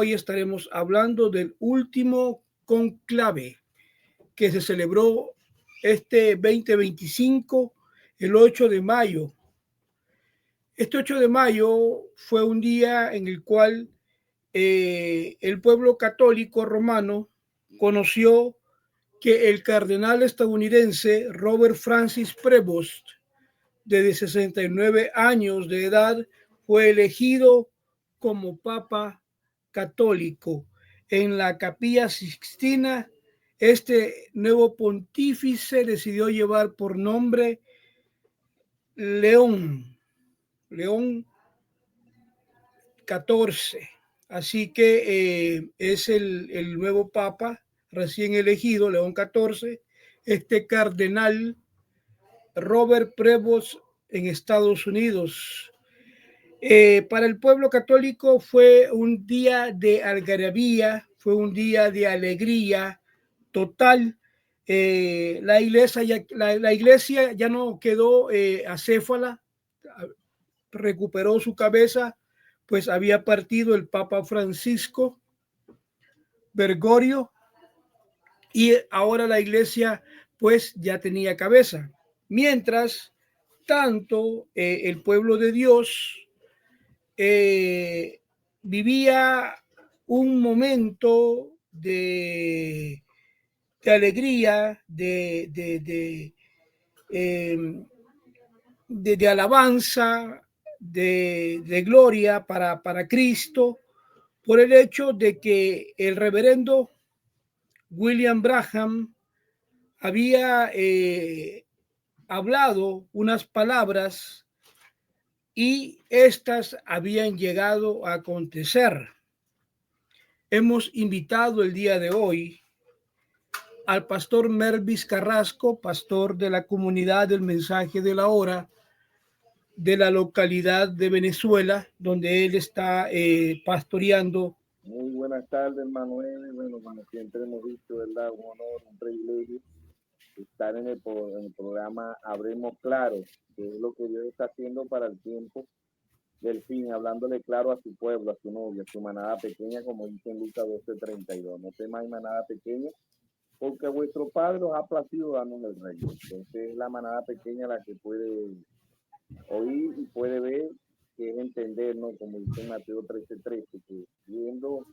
Hoy estaremos hablando del último conclave que se celebró este 2025, el 8 de mayo. Este 8 de mayo fue un día en el cual el pueblo católico romano conoció que el cardenal estadounidense Robert Francis Prevost, de 69 años de edad, fue elegido como papa católico. En la Capilla Sixtina, este nuevo pontífice decidió llevar por nombre León XIV. Así que es el nuevo papa recién elegido, León XIV, este cardenal Robert Prevost en Estados Unidos. Para el pueblo católico fue un día de algarabía, fue un día de alegría total. La iglesia ya no quedó acéfala, recuperó su cabeza, pues había partido el Papa Francisco Bergoglio y ahora la iglesia pues ya tenía cabeza. Mientras tanto, el pueblo de Dios vivía un momento de alegría, de alabanza, de gloria para Cristo, por el hecho de que el reverendo William Branham había hablado unas palabras y estas habían llegado a acontecer. Hemos invitado el día de hoy al pastor Mervis Carrasco, pastor de la comunidad del Mensaje de la Hora de la localidad de Venezuela, donde él está pastoreando. Muy buenas tardes, Manuel. Bueno, como siempre hemos dicho, ¿verdad? Un honor, un privilegio estar en el programa Hablemos Claro, que es lo que Dios está haciendo para el tiempo del fin, hablándole claro a su pueblo, a su novia, a su manada pequeña, como dice en Lucas 12:32. No temáis manada pequeña, porque vuestro Padre os ha placido darnos el reino. Entonces es la manada pequeña la que puede oír y puede ver, que es entender, ¿no? Como dice Mateo 13:13, que viendo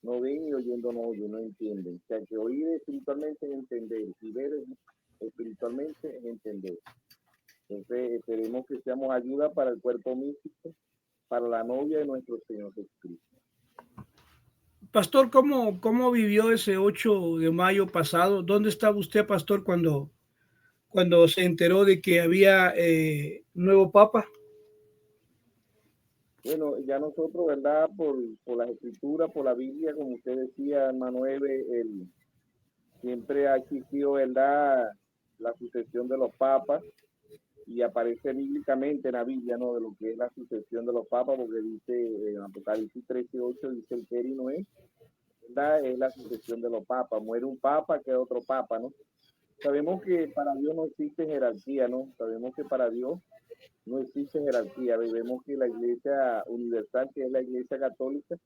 no ven y oyendo no oyen, no entienden. O sea, que oír espiritualmente es entender y ver espiritualmente es entender. Entonces, esperemos que seamos ayuda para el cuerpo místico, para la novia de nuestro Señor Jesucristo. Pastor, ¿cómo vivió ese 8 de mayo pasado? ¿Dónde estaba usted, pastor, cuando se enteró de que había nuevo papa? Bueno, ya nosotros, ¿verdad? Por las escrituras, por la Biblia, como usted decía, Manuel, siempre ha existido, ¿verdad? La sucesión de los papas, y aparece bíblicamente en la Biblia, ¿no? De lo que es la sucesión de los papas, porque dice en Apocalipsis 13:8, dice el que no es, ¿verdad? Es la sucesión de los papas. Muere un papa, queda otro papa, ¿no? Sabemos que para Dios no existe jerarquía, ¿no? Sabemos que para Dios no existe jerarquía. Vemos que la iglesia universal, que es la iglesia católica,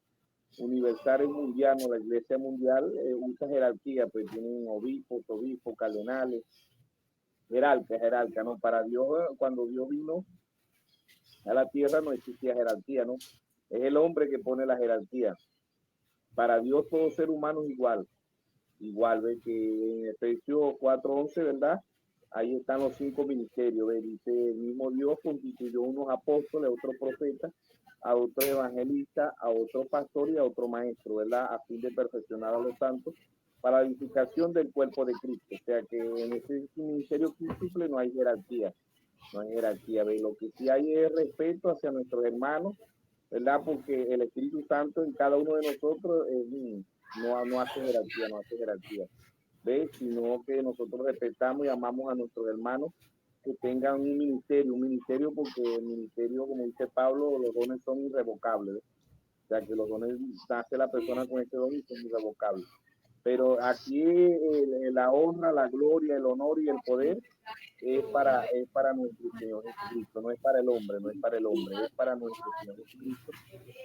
universal es mundial, ¿no? La iglesia mundial usa jerarquía, pues tienen obispos, cardenales, jerarca, ¿no? Para Dios, cuando Dios vino a la tierra no existía jerarquía, ¿no? Es el hombre que pone la jerarquía. Para Dios todo ser humano es igual, ¿ves? Que en Efesios 4:11, ¿verdad? Ahí están los 5 ministerios, ¿ves? Dice, el mismo Dios constituyó unos apóstoles, a otros profetas, a otros evangelistas, a otros pastores y a otro maestro, ¿verdad? A fin de perfeccionar a los santos para la edificación del cuerpo de Cristo. O sea que en ese ministerio quíntuple no hay jerarquía, ¿ves? Lo que sí hay es respeto hacia nuestros hermanos, ¿verdad? Porque el Espíritu Santo en cada uno de nosotros no hace jerarquía, ¿ves? Sino que nosotros respetamos y amamos a nuestros hermanos que tengan un ministerio porque el ministerio, como dice Pablo, los dones son irrevocables, ¿ves? O sea, que los dones nace la persona con ese don y son irrevocables. Pero aquí la honra, la gloria, el honor y el poder es para nuestro Señor Jesucristo, no es para el hombre, no es para el hombre, es para nuestro Señor Jesucristo.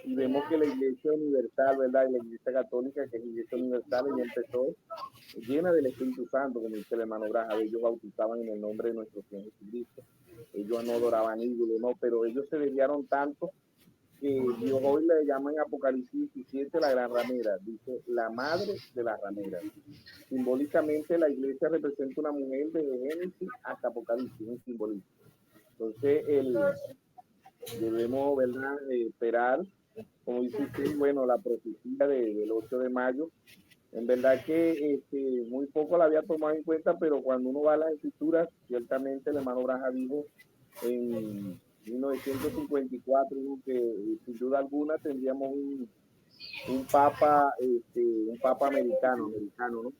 Y vemos que la Iglesia Universal, ¿verdad? Y la Iglesia Católica, que es la Iglesia Universal, ella empezó llena del Espíritu Santo, como dice el hermano Braja. Ellos bautizaban en el nombre de nuestro Señor Jesucristo. Ellos no adoraban ídolos, no, pero ellos se desviaron tanto que Dios hoy le llama en Apocalipsis 17 la gran ramera, dice la madre de las rameras. Simbólicamente la iglesia representa una mujer desde Génesis hasta Apocalipsis, un simbolismo. Entonces debemos, ¿verdad?, esperar, como dice usted, bueno, la profecía del 8 de mayo. En verdad que muy poco la había tomado en cuenta, pero cuando uno va a las escrituras, ciertamente el hermano Braja dijo en 1954 que sin duda alguna tendríamos un papa americano, ¿no?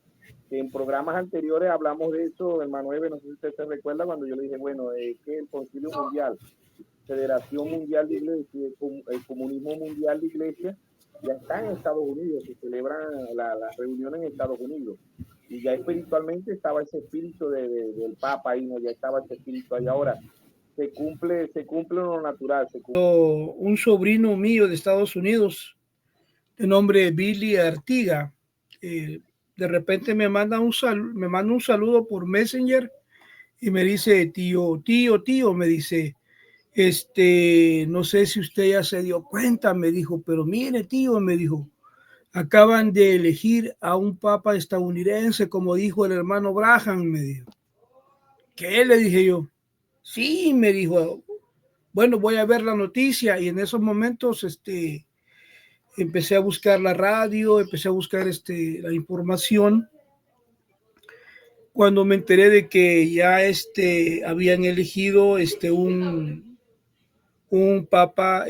Que en programas anteriores hablamos de eso, hermano Eve, no sé si usted se recuerda cuando yo le dije, bueno, que el Concilio Mundial, Federación Mundial de Iglesia, el Comunismo Mundial de Iglesia, ya está en Estados Unidos, se celebran las reuniones en Estados Unidos. Y ya espiritualmente estaba ese espíritu del Papa ahí, ¿no? Ya estaba ese espíritu ahí. Ahora se cumple lo natural. Un sobrino mío de Estados Unidos, de nombre Billy Artiga, de repente me manda un saludo por Messenger y me dice, tío, me dice, no sé si usted ya se dio cuenta, me dijo, pero mire, tío, me dijo, acaban de elegir a un papa estadounidense, como dijo el hermano Braham, me dijo. ¿Qué? Le dije yo. Sí, me dijo, bueno, voy a ver la noticia. Y en esos momentos, empecé a buscar la radio, empecé a buscar la información. Cuando me enteré de que ya habían elegido un papa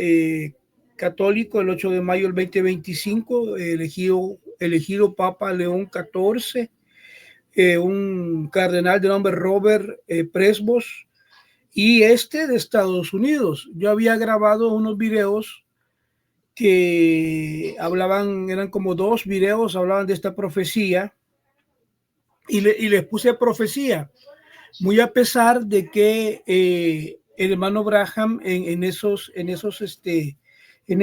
católico el 8 de mayo del 2025, elegido Papa León XIV, un cardenal de nombre Robert Presbos, y de Estados Unidos. Yo había grabado unos videos que eran como 2 videos, hablaban de esta profecía, y les puse profecía, muy a pesar de que el hermano Braham en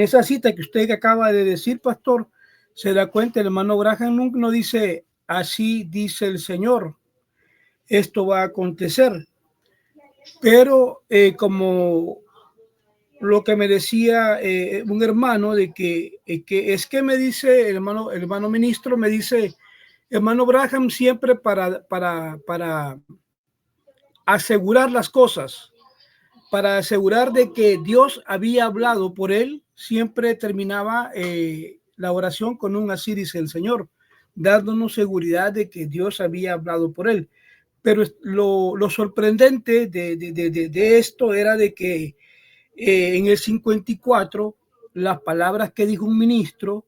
esa cita que usted acaba de decir, pastor, se da cuenta, el hermano Braham no dice, así dice el Señor, esto va a acontecer. Pero como lo que me decía un hermano, de que es que me dice el hermano ministro, me dice, hermano Braham, siempre para asegurar las cosas, para asegurar de que Dios había hablado por él, siempre terminaba la oración con un así dice el Señor, dándonos seguridad de que Dios había hablado por él. Pero lo sorprendente de esto era de que en el 54, las palabras que dijo un ministro,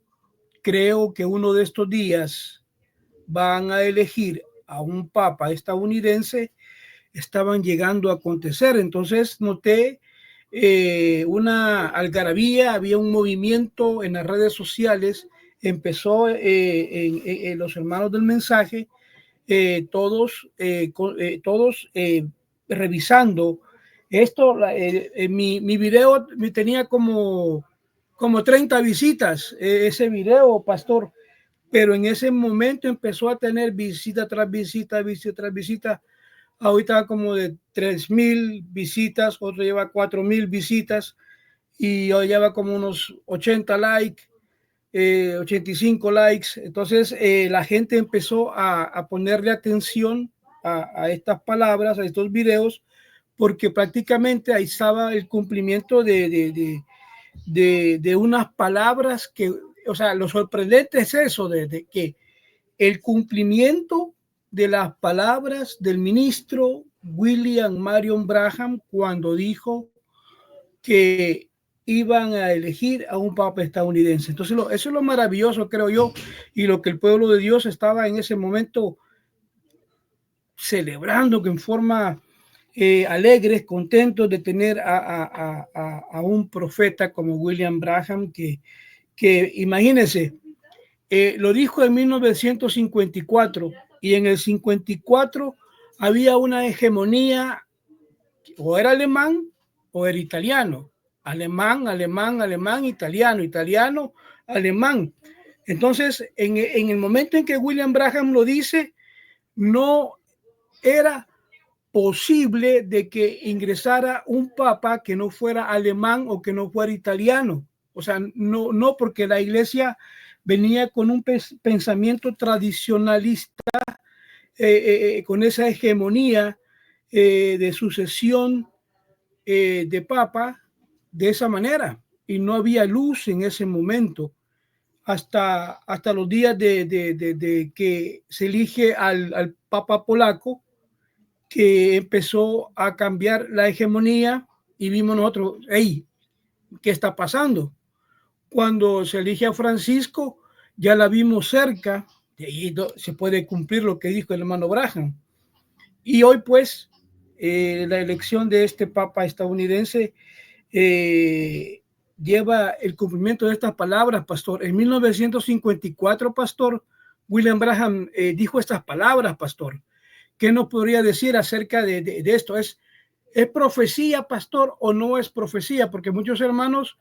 creo que uno de estos días van a elegir a un papa estadounidense, estaban llegando a acontecer. Entonces noté una algarabía, había un movimiento en las redes sociales, empezó en los hermanos del mensaje, todos revisando esto. Mi video me tenía como 30 visitas, ese video, pastor, pero en ese momento empezó a tener visita tras visita, visita tras visita. Ahorita como de 3,000 visitas, otro lleva 4,000 visitas y hoy lleva como unos 80 likes, 85 likes. Entonces la gente empezó a ponerle atención a estas palabras, a estos videos, porque prácticamente ahí estaba el cumplimiento de unas palabras que, o sea, lo sorprendente es eso, de que el cumplimiento de las palabras del ministro William Marion Branham cuando dijo que iban a elegir a un papa estadounidense. Entonces eso es lo maravilloso, creo yo, y lo que el pueblo de Dios estaba en ese momento celebrando, que en forma alegres, contentos de tener a un profeta como William Branham, que imagínense, Lo dijo en 1954 y en el 54 había una hegemonía, o era alemán o era italiano. Alemán, alemán, alemán, italiano, italiano, alemán. Entonces, en el momento en que William Branham lo dice, no era posible de que ingresara un papa que no fuera alemán o que no fuera italiano. O sea, no porque la iglesia venía con un pensamiento tradicionalista, con esa hegemonía de sucesión de papa de esa manera. Y no había luz en ese momento hasta los días de que se elige al papa polaco, que empezó a cambiar la hegemonía y vimos nosotros, hey, ¿qué está pasando? Cuando se elige a Francisco, ya la vimos cerca, de ahí se puede cumplir lo que dijo el hermano Branham. Y hoy pues la elección de este papa estadounidense lleva el cumplimiento de estas palabras, pastor. En 1954, pastor, William Branham dijo estas palabras, pastor. ¿Qué nos podría decir acerca de esto? ¿Es profecía, pastor, o no es profecía? Porque muchos hermanos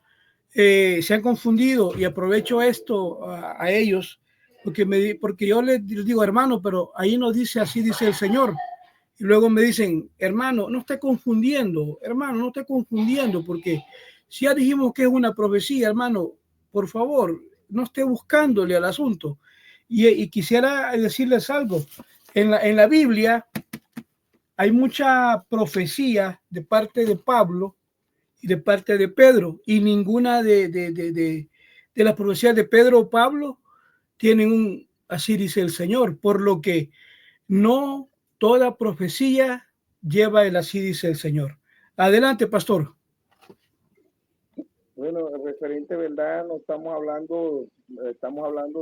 se han confundido, y aprovecho esto a ellos, porque yo les digo, hermano, pero ahí no dice así, dice el Señor. Y luego me dicen, hermano, no esté confundiendo, hermano, no esté confundiendo, porque si ya dijimos que es una profecía, hermano, por favor, no esté buscándole al asunto. Y quisiera decirles algo. En la Biblia hay mucha profecía de parte de Pablo y de parte de Pedro, y ninguna de las profecías de Pedro o Pablo tienen un así dice el Señor, por lo que no toda profecía lleva el así dice el Señor. Adelante, pastor. Bueno, referente, ¿verdad? No estamos hablando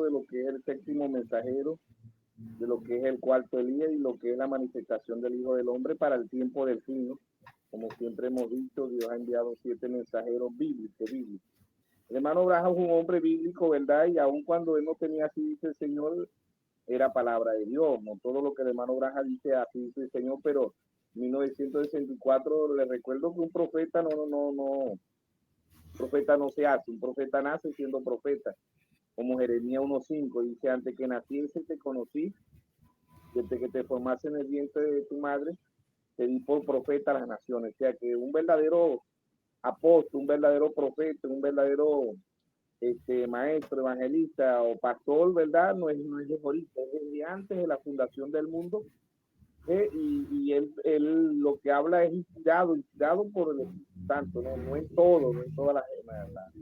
de lo que es el séptimo mensajero, de lo que es el cuarto Elías y lo que es la manifestación del Hijo del Hombre para el tiempo del fin, ¿no? Como siempre hemos dicho, Dios ha enviado 7 mensajeros bíblicos. El hermano Branham es un hombre bíblico, ¿verdad? Y aun cuando él no tenía así dice el Señor, era palabra de Dios, no todo lo que el hermano Branham dice así dice el Señor, pero en 1964 le recuerdo que un profeta profeta no se hace, un profeta nace siendo profeta, como Jeremías 1:5 dice, antes que naciese te conocí, desde que te formaste en el vientre de tu madre, te di por profeta a las naciones. O sea que un verdadero apóstol, un verdadero profeta, un verdadero maestro, evangelista o pastor, ¿verdad? No es de ahorita, es desde antes de la fundación del mundo. Y él lo que habla es inspirado por el Espíritu Santo, no en todo, no en todas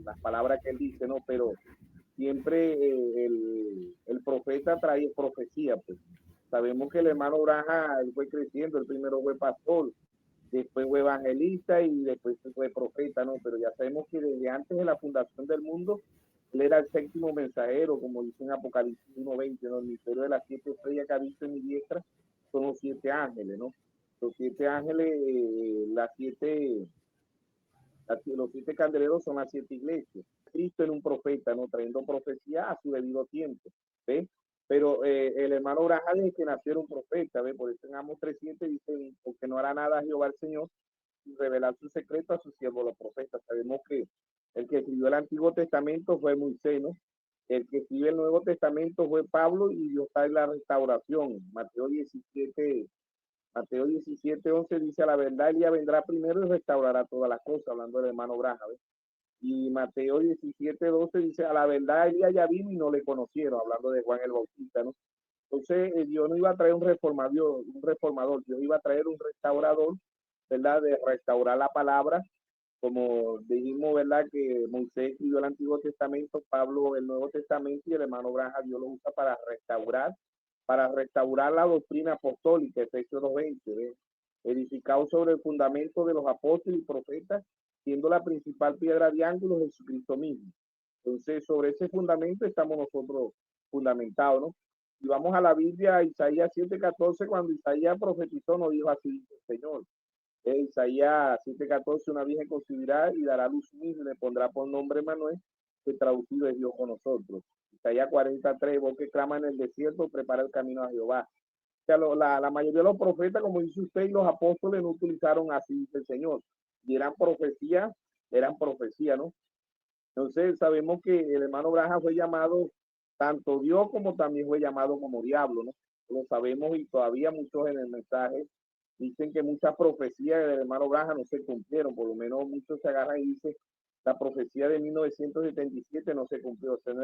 las palabras que él dice, no, pero siempre el profeta trae profecía, pues. Sabemos que el hermano Branham, él fue creciendo, el primero fue pastor, después fue evangelista y después fue profeta, ¿no? Pero ya sabemos que desde antes de la fundación del mundo, él era el séptimo mensajero, como dice en Apocalipsis 1:20, ¿no? El misterio de las 7 estrellas que ha visto en mi diestra son los 7 ángeles, ¿no? Los 7 ángeles, los 7 candeleros son las 7 iglesias. Cristo era un profeta, ¿no? Trayendo profecía a su debido tiempo, ¿ves? Pero el hermano Branham es que nació era un profeta, ¿ves? Por eso en Amos 3:7 dice, porque no hará nada Jehová el Señor, y revelar su secreto a sus siervos los profetas. Sabemos que el que escribió el Antiguo Testamento fue Moisés, ¿no? El que escribe el Nuevo Testamento fue Pablo y Dios está en la restauración. Mateo 17:11 dice, a la verdad Elías vendrá primero y restaurará todas las cosas, hablando del hermano Branham, ¿ves? Y Mateo 17:12 dice, a la verdad Elías ya vino y no le conocieron, hablando de Juan el Bautista, ¿no? Entonces, Dios no iba a traer un reformador, Dios iba a traer un restaurador, ¿verdad? De restaurar la palabra, como dijimos, ¿verdad? Que Moisés escribió el Antiguo Testamento, Pablo el Nuevo Testamento, y el hermano Branham Dios lo usa para restaurar la doctrina apostólica, Efesios 2:20, ¿ves? Edificado sobre el fundamento de los apóstoles y profetas, siendo la principal piedra de ángulo Jesucristo mismo. Entonces, sobre ese fundamento estamos nosotros fundamentados, ¿no? Y vamos a la Biblia, Isaías 7:14, cuando Isaías profetizó, nos dijo así, Señor. Isaías 7:14, una virgen concebirá y dará luz misma y le pondrá por nombre Manuel, que traducido es Dios con nosotros. Isaías 43, vos que clama en el desierto, prepara el camino a Jehová. O sea, la mayoría de los profetas, como dice usted, y los apóstoles no utilizaron así, dice el Señor. Y eran profecía, ¿no? Entonces sabemos que el hermano Braja fue llamado tanto Dios como también fue llamado como diablo, ¿no? Lo sabemos y todavía muchos en el mensaje dicen que muchas profecías del hermano Braja no se cumplieron, por lo menos muchos se agarran y dicen la profecía de 1977 no se cumplió, eso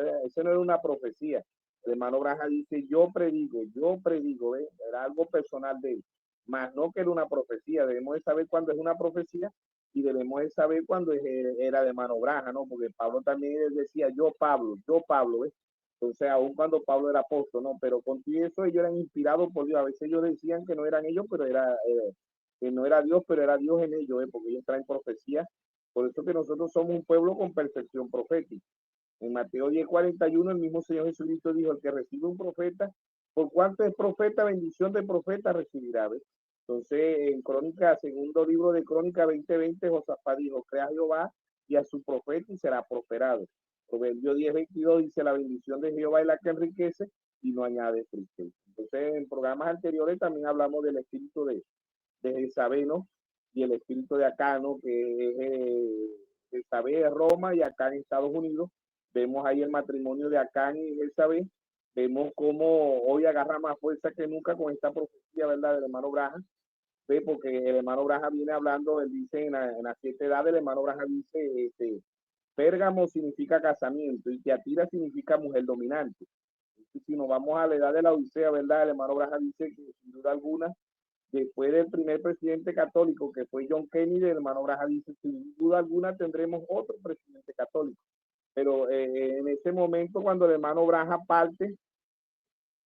no era una profecía. El hermano Braja dice, yo predigo, ¿eh? Era algo personal de él, más no que era una profecía. Debemos de saber cuándo es una profecía y debemos de saber cuándo era de mano Braja, ¿no? Porque Pablo también decía, yo Pablo, ¿eh? Entonces, aún cuando Pablo era apóstol, ¿no? Pero con todo eso ellos eran inspirados por Dios. A veces ellos decían que no eran ellos, pero que no era Dios, pero era Dios en ellos, ¿eh? Porque ellos traen profecía. Por eso que nosotros somos un pueblo con perfección profética. En Mateo 10:41 el mismo Señor Jesucristo dijo, el que recibe un profeta, por cuanto es profeta, bendición de profeta recibirá, ¿ves? Entonces, en Crónica, segundo libro de Crónica 20:20, Josafat dijo, crea a Jehová y a su profeta y será prosperado. Proverbio 10:22 dice, la bendición de Jehová es la que enriquece y no añade tristeza. Entonces, en programas anteriores también hablamos del espíritu de Jezabel, ¿no? Y el espíritu de Acán, ¿no? Que es Jezabel de Roma y Acán en Estados Unidos. Vemos ahí el matrimonio de Acán y Jezabel. Vemos cómo hoy agarra más fuerza que nunca con esta profecía, ¿verdad? Del hermano Braja. Ve, porque el hermano Braja viene hablando, él dice en la 7 edad, el hermano Braja dice, Pérgamo significa casamiento y Tiatira significa mujer dominante. Entonces, si nos vamos a la edad de la Odisea, ¿verdad? El hermano Braja dice que sin duda alguna, después del primer presidente católico que fue John Kennedy, el hermano Braja dice, sin duda alguna tendremos otro presidente católico. Pero en ese momento, cuando el hermano Braja parte,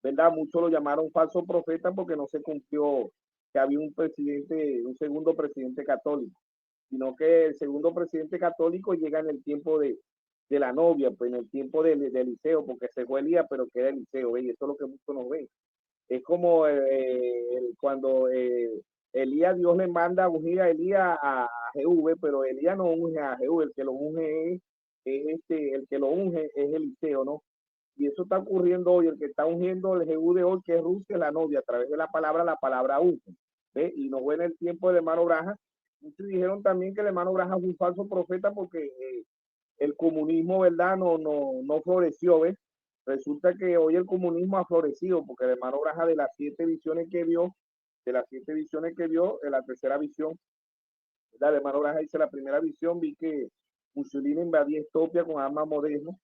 ¿verdad? Muchos lo llamaron falso profeta porque no se cumplió que había un presidente, un segundo presidente católico, sino que el segundo presidente católico llega en el tiempo de la novia, pues en el tiempo de Eliseo, porque se fue Elías, pero queda Eliseo, y eso es lo que muchos nos ven. Es como cuando Elías, Dios le manda a ungir a Elías a Jehú, pero Elías no unge a Jehú, el que lo unge el que lo unge es Eliseo, ¿no? Y eso está ocurriendo hoy, el que está ungiendo el Jehú de hoy, que es Rusia, la novia, a través de la palabra unge, ¿ve? Y no fue en el tiempo del hermano Braja. Muchos dijeron también que el hermano Braja fue un falso profeta porque el comunismo, ¿verdad? No floreció, ¿ves? Resulta que hoy el comunismo ha florecido porque el hermano Braja de las 7 visiones que vio, en la tercera visión, ¿verdad? El hermano Braja dice, la primera visión vi que Mussolini invadía Etiopía con armas modernas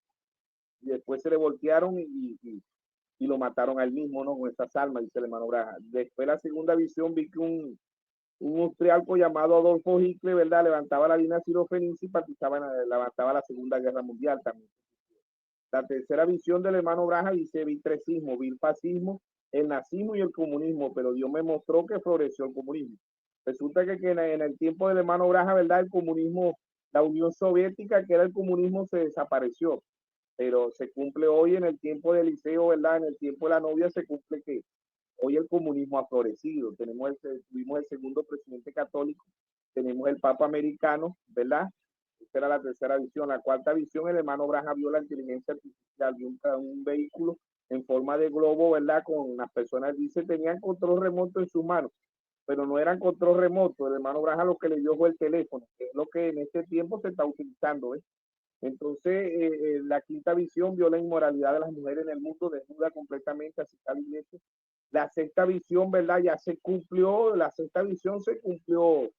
y después se le voltearon y lo mataron al mismo, ¿no? Con estas armas, dice el hermano Braja. Después la segunda visión vi que un austriaco llamado Adolfo Hitler, ¿verdad? Levantaba la línea siro-fenicia y levantaba la Segunda Guerra Mundial también. La tercera visión del hermano Braja dice, vi tres sismos, vi el fascismo, el nazismo y el comunismo, pero Dios me mostró que floreció el comunismo. Resulta que en el tiempo del hermano Braja, ¿verdad? El comunismo, la Unión Soviética, que era el comunismo, se desapareció, pero se cumple hoy en el tiempo del Eliseo, ¿verdad? En el tiempo de la novia se cumple que hoy el comunismo ha florecido. Tuvimos el segundo presidente católico, tenemos el Papa americano, ¿verdad? Esta era la tercera visión. La cuarta visión, el hermano Braja vio la inteligencia artificial, vio un vehículo en forma de globo, ¿verdad? Con las personas, dice, tenían control remoto en sus manos, pero no eran control remoto. El hermano Braja lo que le dio fue el teléfono, que es lo que en este tiempo se está utilizando, ¿eh? Entonces, la quinta visión vio la inmoralidad de las mujeres en el mundo, desnuda completamente, así está la iglesia. La sexta visión, ¿verdad? Ya se cumplió, la sexta visión se cumplió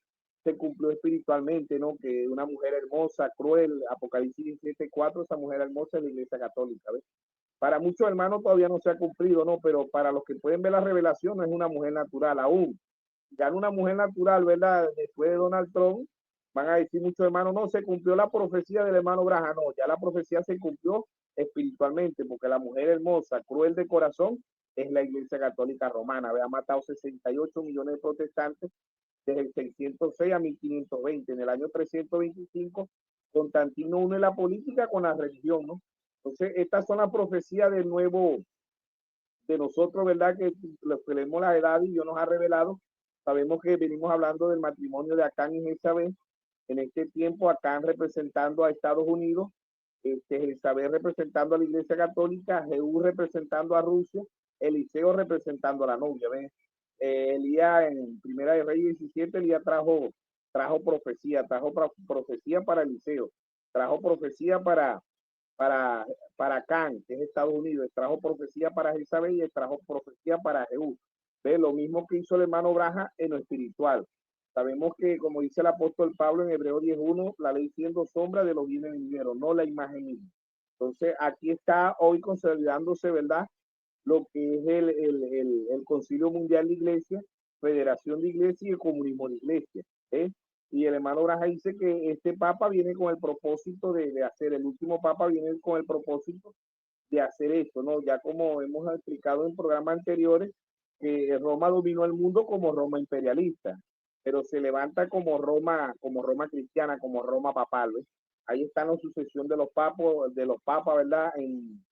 espiritualmente, ¿no? Que una mujer hermosa, cruel, Apocalipsis 17:4, esa mujer hermosa es la iglesia católica, ¿ves? Para muchos hermanos todavía no se ha cumplido, ¿no? Pero para los que pueden ver la revelación, no es una mujer natural aún. Ya una mujer natural, ¿verdad? Después de Donald Trump, van a decir muchos hermanos, no, se cumplió la profecía del hermano Braja, no, ya la profecía se cumplió espiritualmente, porque la mujer hermosa, cruel de corazón, es la iglesia católica romana, ha matado 68 millones de protestantes desde el 606 a 1520. En el año 325, Constantino une la política con la religión, ¿no? Entonces, estas son las profecías del nuevo, de nosotros, ¿verdad? Que los que leemos la edad y Dios nos ha revelado. Sabemos que venimos hablando del matrimonio de Acán y Jezabel. En este tiempo, Acán representando a Estados Unidos, Isabel representando a la Iglesia Católica, Jehú representando a Rusia, Eliseo representando a la novia. ¿Ven? Elías en Primera de Reyes 17, Elías trajo profecía para Eliseo, trajo profecía para Can, que es Estados Unidos, trajo profecía para Isabel y trajo profecía para Jehú. ¿Ve? Lo mismo que hizo el hermano Braja en lo espiritual. Sabemos que, como dice el apóstol Pablo en Hebreo 10:1, la ley siendo sombra de los bienes venideros, no la imagen misma. Entonces, aquí está hoy consolidándose, ¿verdad? Lo que es el Concilio Mundial de Iglesia, Federación de Iglesia y el Comunismo de Iglesia. Y el hermano Braja dice que este papa viene con el propósito de hacer, el último papa viene con el propósito de hacer esto, ¿no? Ya como hemos explicado en programas anteriores, que Roma dominó el mundo como Roma imperialista, pero se levanta como Roma cristiana, como Roma papal, ¿ves? Ahí está la sucesión de los papas, ¿verdad? En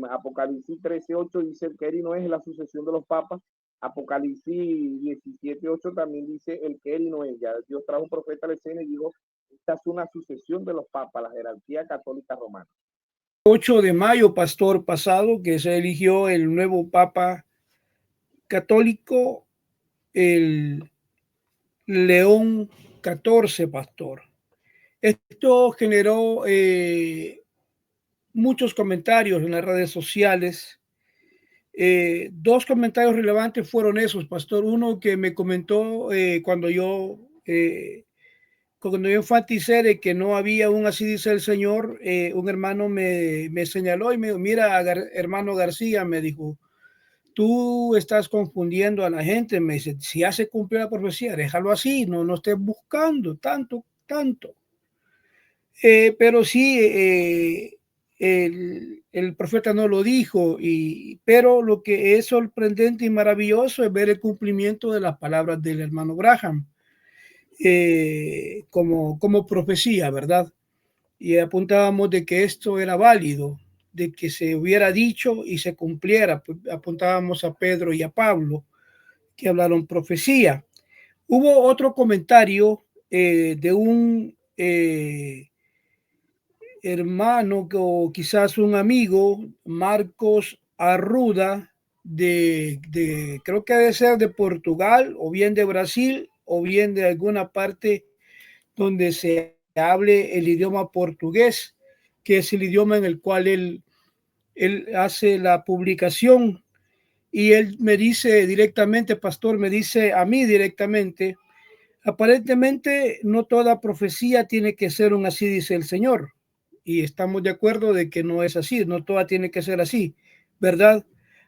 Apocalipsis 13:8 dice que Eri no es la sucesión de los papas. Apocalipsis 17:8 también dice el que Eri no es. Ya Dios trajo un profeta a la escena y dijo, esta es una sucesión de los papas, la jerarquía católica romana. 8 de mayo, pastor, pasado, que se eligió el nuevo papa católico, el León XIV, pastor. Esto generó muchos comentarios en las redes sociales. Dos comentarios relevantes fueron esos, pastor. Uno que me comentó cuando yo enfaticé de que no había un así dice el Señor, un hermano me señaló y me dijo, mira, hermano García, me dijo, tú estás confundiendo a la gente. Me dice, si ya se cumplió la profecía, déjalo así, no estés buscando tanto. Pero sí, el profeta no lo dijo, pero lo que es sorprendente y maravilloso es ver el cumplimiento de las palabras del hermano Graham como profecía, ¿verdad? Y apuntábamos de que esto era válido, de que se hubiera dicho y se cumpliera. Pues apuntábamos a Pedro y a Pablo, que hablaron profecía. Hubo otro comentario de un hermano o quizás un amigo, Marcos Arruda, creo que debe ser de Portugal, o bien de Brasil, o bien de alguna parte donde se hable el idioma portugués, que es el idioma en el cual él hace la publicación. Y él me dice directamente, pastor, me dice a mí directamente, aparentemente no toda profecía tiene que ser un así dice el Señor. Y estamos de acuerdo de que no es así, no toda tiene que ser así, ¿verdad?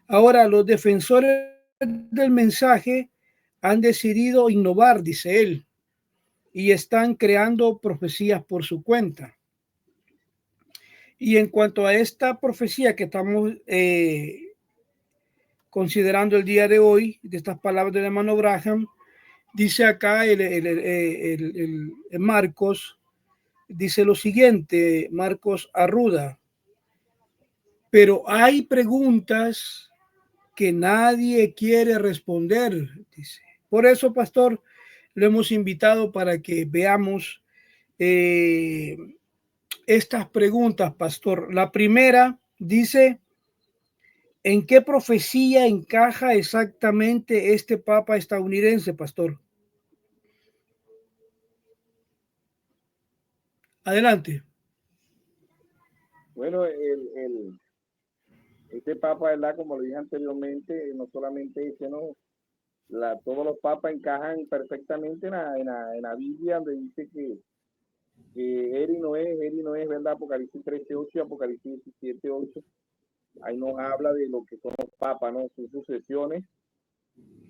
Ahora, los defensores del mensaje han decidido innovar, dice él, y están creando profecías por su cuenta. Y en cuanto a esta profecía que estamos considerando el día de hoy, de estas palabras del hermano Graham, dice acá el Marcos, dice lo siguiente, Marcos Arruda, pero hay preguntas que nadie quiere responder, dice. Por eso, pastor, lo hemos invitado para que veamos estas preguntas, pastor. La primera dice, ¿en qué profecía encaja exactamente este papa estadounidense, pastor? Adelante. Bueno, este papa, ¿verdad? Como lo dije anteriormente, no solamente ese, no, todos los papas encajan perfectamente en la Biblia, donde dice que Eri no es, ¿verdad? Apocalipsis 13:8 y Apocalipsis 17:8. Ahí nos habla de lo que son los papas, ¿no? Sus sucesiones,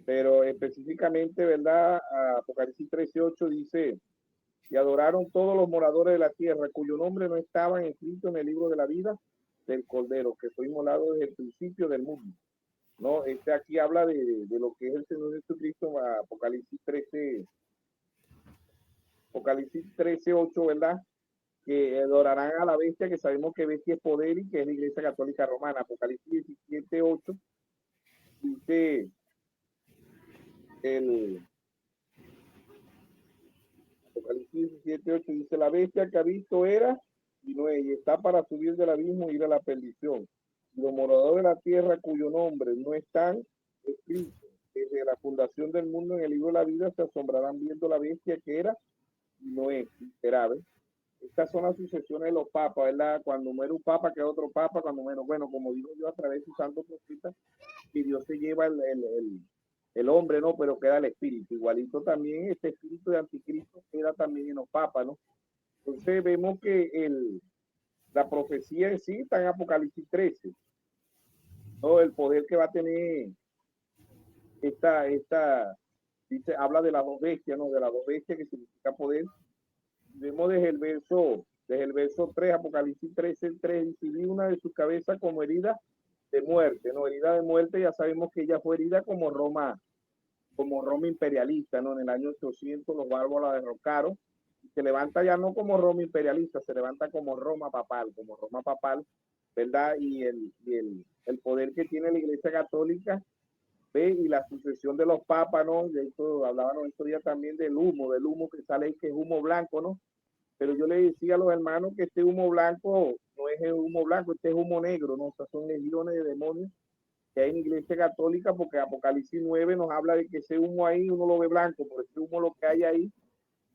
pero específicamente, ¿verdad? Apocalipsis 13:8 dice, y adoraron todos los moradores de la tierra, cuyo nombre no estaban escritos en el libro de la vida del Cordero, que fue inmolado desde el principio del mundo. No, aquí habla de lo que es el Señor Jesucristo, Apocalipsis 13:8, ¿verdad? Que adorarán a la bestia, que sabemos que bestia es poder y que es la Iglesia Católica Romana. Apocalipsis 17:8 dice Apocalipsis 17:8 dice, la bestia que ha visto era y Noé, y está para subir del abismo e ir a la perdición. Y los moradores de la tierra cuyo nombre no están escritos desde la fundación del mundo en el libro de la vida se asombrarán viendo la bestia que era y no es, será, ¿ves? Estas son las sucesiones de los papas, ¿verdad? Cuando muere un papa, queda otro papa, cuando menos, bueno, como digo yo a través de su santo profeta, que Dios se lleva el hombre, ¿no? Pero queda el espíritu. Igualito también este espíritu de anticristo queda también en los papas, ¿no? Entonces vemos que la profecía en sí está en Apocalipsis 13, ¿no? El poder que va a tener dice, habla de las dos bestias, ¿no? De las dos bestias que significa poder. Vemos desde el verso 3, Apocalipsis 13, 3, dice, vi una de sus cabezas como herida de muerte, ¿no? Herida de muerte, ya sabemos que ella fue herida como Roma imperialista, ¿no? En el año 800 los bárbaros la derrocaron. Se levanta ya no como Roma imperialista, se levanta como Roma papal, ¿verdad? El poder que tiene la Iglesia Católica, ¿ve? Y la sucesión de los papas, ¿no? De esto hablábamos estos días también del humo que sale ahí, que es humo blanco, ¿no? Pero yo le decía a los hermanos que este humo blanco no es el humo blanco, este es humo negro, ¿no? O sea, son legiones de demonios que hay en la Iglesia Católica, porque Apocalipsis 9 nos habla de que ese humo ahí uno lo ve blanco, pero ese humo lo que hay ahí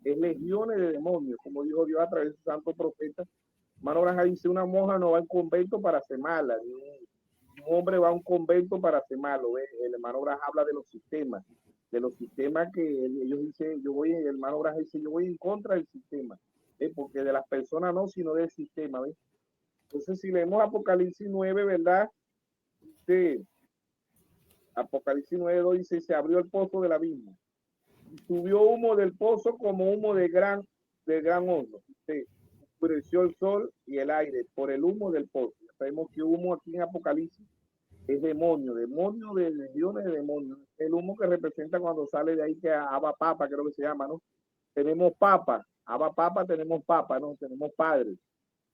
es legiones de demonios, como dijo Dios a través de su santo profeta. Hermano Granja dice, una monja no va a un convento para hacer mala, ni un hombre va a un convento para hacer malo. ¿Ves? El hermano Granja habla de los sistemas que ellos dicen, el hermano Granja dice, yo voy en contra del sistema, ¿ves? Porque de las personas no, sino del sistema. ¿Ves? Entonces, si leemos Apocalipsis 9, ¿verdad? Dice, Apocalipsis 9:2 dice, se abrió el pozo del abismo. Y subió humo del pozo como humo de gran horno. Dice, oscureció el sol y el aire por el humo del pozo. Sabemos que humo aquí en Apocalipsis es demonio de legiones de demonios. El humo que representa cuando sale de ahí, que Abba Papa, creo que se llama, ¿no? Tenemos papa, Abba Papa, tenemos papa, ¿no? Tenemos padre,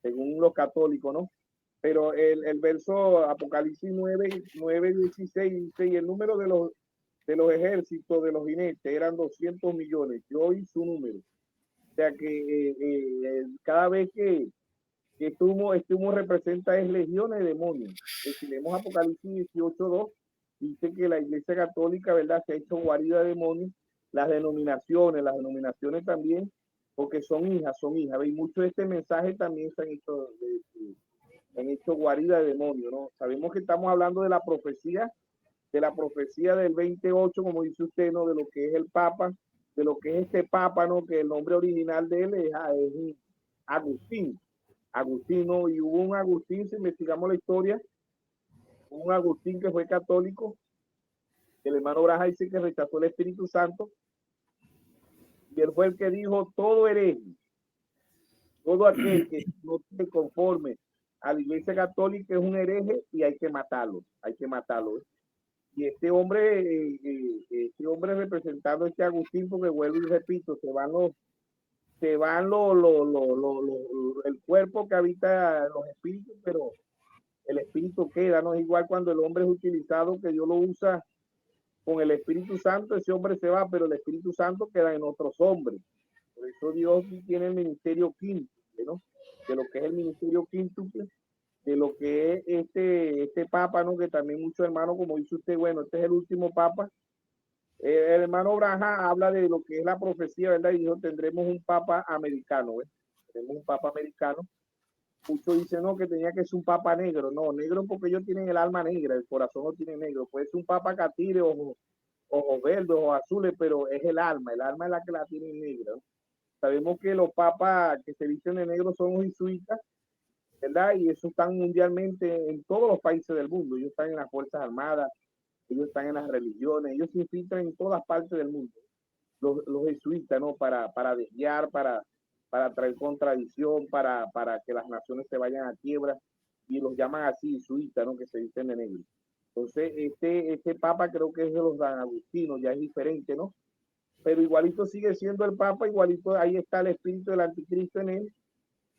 según los católicos, ¿no? Pero el verso Apocalipsis 9:16 dice, y el número de los ejércitos, de los jinetes, eran 200 millones. Yo oí su número. O sea que cada vez que este humo representa es legiones de demonios. Si leemos Apocalipsis 18:2, dice que la Iglesia Católica, ¿verdad?, se ha hecho guarida de demonios. Las denominaciones también, porque son hijas. Y mucho de este mensaje también se han hecho guarida de demonios, ¿no? Sabemos que estamos hablando de la profecía del 28, como dice usted, ¿no? De lo que es el Papa, de lo que es este Papa, ¿no? Que el nombre original de él es Agustín. Agustino, y hubo un Agustín, si investigamos la historia, un Agustín que fue católico, el hermano Braja dice que rechazó el Espíritu Santo, y él fue el que dijo, todo hereje, todo aquel que no se conforme a la Iglesia Católica es un hereje y hay que matarlo. Y este hombre representando a este Agustín, porque vuelvo y repito, el cuerpo que habita los espíritus, pero el espíritu queda, no es igual cuando el hombre es utilizado, que Dios lo usa con el Espíritu Santo, ese hombre se va, pero el Espíritu Santo queda en otros hombres. Por eso Dios tiene el ministerio quíntuple, ¿no? De lo que es el ministerio quíntuple, de lo que es este papa, ¿no? Que también muchos hermanos, como dice usted, bueno, este es el último papa. El hermano Braja habla de lo que es la profecía, ¿verdad? Y dijo, tendremos un papa americano, ¿ves? Tenemos un papa americano. Muchos dicen, no, que tenía que ser un papa negro. No, negro porque ellos tienen el alma negra, el corazón no tiene negro. Puede ser un papa catire, ojos verdes, ojos azules, pero es el alma es la que la tiene negra, ¿no? Sabemos que los papas que se visten de negro son los jesuitas, ¿verdad? Y eso están mundialmente en todos los países del mundo. Ellos están en las Fuerzas Armadas, ellos están en las religiones, ellos se infiltran en todas partes del mundo. Los jesuitas, ¿no? Para desviar, para traer contradicción, para que las naciones se vayan a quiebra, y los llaman así, jesuitas, ¿no? Que se visten de negro. Entonces, este papa creo que es de los San Agustinos, ya es diferente, ¿no? Pero igualito sigue siendo el papa, igualito ahí está el espíritu del anticristo en él.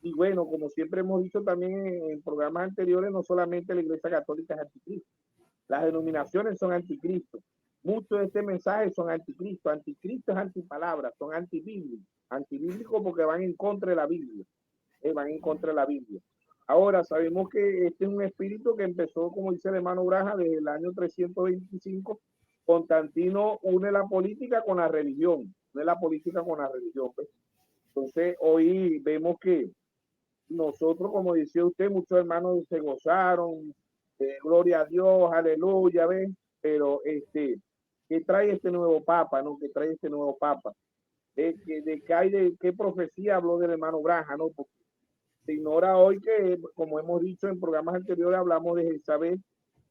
Y bueno, como siempre hemos dicho también en programas anteriores, no solamente la Iglesia Católica es anticristo, las denominaciones son anticristo. Muchos de este mensaje son anticristo. Anticristo es antipalabras, son antibíblicos. Antibíblicos porque van en contra de la Biblia. van en contra de la Biblia. Ahora, sabemos que este es un espíritu que empezó, como dice el hermano Braja, desde el año 325. Constantino une la política con la religión, une la política con la religión. ¿Ves? Entonces, hoy vemos que nosotros, como decía usted, muchos hermanos se gozaron, gloria a Dios, aleluya, ¿ves? Pero, ¿qué trae este nuevo Papa, no? ¿Qué trae este nuevo Papa? ¿De qué profecía habló del hermano Braja, no? Porque se ignora hoy que, como hemos dicho en programas anteriores, hablamos de Jezabel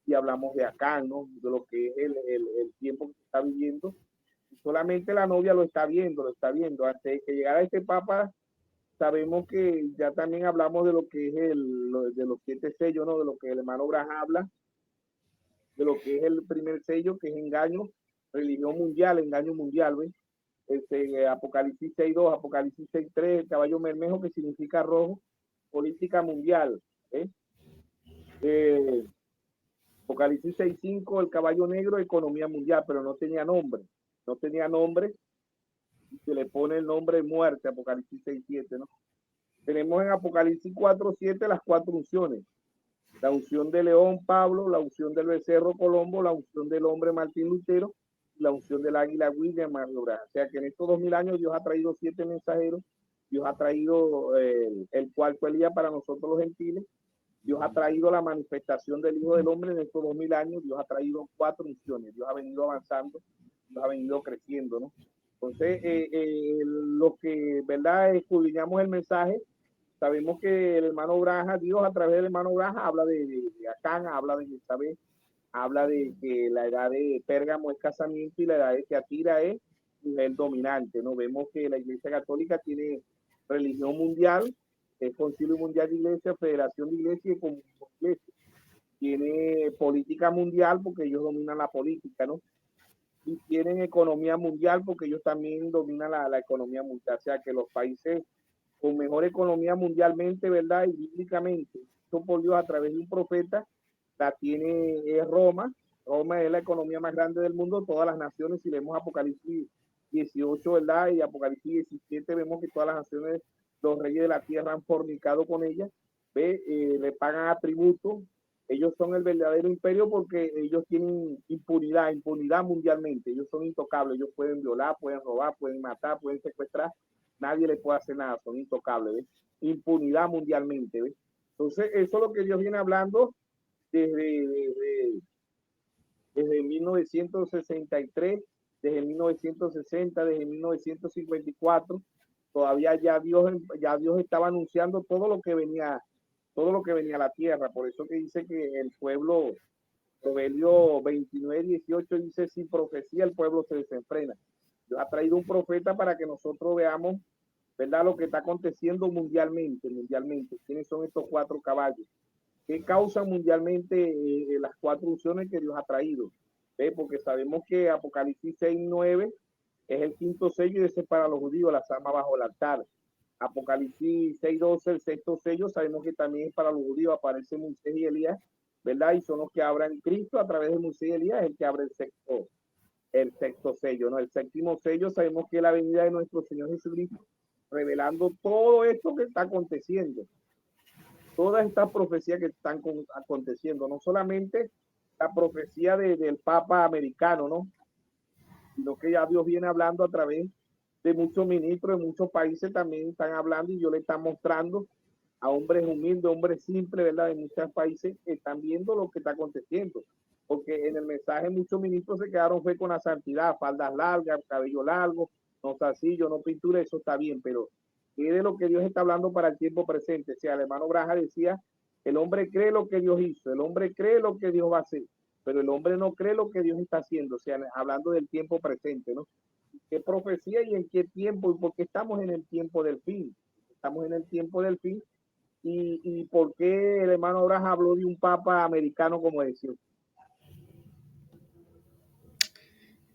y hablamos de Acán, ¿no? De lo que es el tiempo que se está viviendo. Y solamente la novia lo está viendo, lo está viendo. Antes de que llegara este Papa, sabemos que ya también hablamos de lo que es de los 7 sellos, ¿no? De lo que el hermano Braja habla, de lo que es el primer sello, que es engaño, religión mundial, engaño mundial, ¿ves? Apocalipsis 6.2, Apocalipsis 6.3, el caballo bermejo, que significa rojo, política mundial. Apocalipsis 6.5, el caballo negro, economía mundial, pero no tenía nombre. No tenía nombre. Y se le pone el nombre de muerte, Apocalipsis 6.7, ¿no? Tenemos en Apocalipsis 4.7 las 4 unciones. La unción de León Pablo, la unción del becerro Colombo, la unción del hombre Martín Lutero, la unción del águila William Marlborough. O sea que en estos 2000 años Dios ha traído 7 mensajeros. Dios ha traído el cuarto Elías para nosotros los gentiles. Dios ha traído la manifestación del Hijo del Hombre en estos 2000 años. Dios ha traído 4 unciones. Dios ha venido avanzando, Dios ha venido creciendo, ¿no? Entonces, lo que, ¿verdad? Escudriñamos el mensaje. Sabemos que el hermano Braja, Dios a través del hermano Braja habla de Acán, habla de Jezabel, habla de que la edad de Pérgamo es casamiento y la edad de Tiatira es nivel dominante, ¿no? Vemos que la Iglesia Católica tiene religión mundial, es Concilio Mundial de Iglesia, Federación de Iglesia y Comunidad de Iglesia. Tiene política mundial porque ellos dominan la política, ¿no? Y tienen economía mundial porque ellos también dominan la economía mundial. O sea que los países con mejor economía mundialmente, ¿verdad? Y bíblicamente, esto por Dios a través de un profeta, la tiene Roma. Roma es la economía más grande del mundo, todas las naciones, si vemos Apocalipsis 18, ¿verdad? Y Apocalipsis 17, vemos que todas las naciones, los reyes de la tierra han fornicado con ella, ¿ve? Le pagan atributos. Ellos son el verdadero imperio porque ellos tienen impunidad mundialmente. Ellos son intocables. Ellos pueden violar, pueden robar, pueden matar, pueden secuestrar. Nadie les puede hacer nada. Son intocables. ¿Ves? Impunidad mundialmente. ¿Ves? Entonces, eso es lo que Dios viene hablando desde 1963, desde 1960, desde 1954. Todavía ya Dios estaba anunciando todo lo que venía a la tierra. Por eso que dice que el pueblo, Proverbio 29:18 dice, sin profecía el pueblo se desenfrena. Dios ha traído un profeta para que nosotros veamos, ¿verdad?, lo que está aconteciendo mundialmente. ¿Quiénes son estos 4 caballos? ¿Qué causan mundialmente las 4 unciones que Dios ha traído? Porque sabemos que Apocalipsis 6.9 es el 5º sello y ese es para los judíos, las armas bajo el altar. Apocalipsis 6.12, el 6º sello, sabemos que también es para los judíos, aparece Moisés y Elías, ¿verdad? Y son los que abran Cristo a través de Moisés y Elías, es el que abre el sexto sello, ¿no? El 7º sello, sabemos que es la venida de nuestro Señor Jesucristo, revelando todo esto que está aconteciendo, todas estas profecías que están aconteciendo, no solamente la profecía del Papa americano, ¿no? Sino que ya Dios viene hablando a través de muchos ministros de muchos países también están hablando y yo le están mostrando a hombres humildes, hombres simples, ¿verdad? De muchos países que están viendo lo que está aconteciendo. Porque en el mensaje muchos ministros se quedaron fue con la santidad, faldas largas, cabello largo, no zarcillo, no pintura, eso está bien, pero ¿qué de lo que Dios está hablando para el tiempo presente? O sea, el hermano Braja decía, el hombre cree lo que Dios hizo, el hombre cree lo que Dios va a hacer, pero el hombre no cree lo que Dios está haciendo, o sea, hablando del tiempo presente, ¿no? ¿Qué profecía y en qué tiempo? Y por qué estamos en el tiempo del fin. Estamos en el tiempo del fin. ¿Y por qué el hermano Abraham habló de un papa americano, como decía?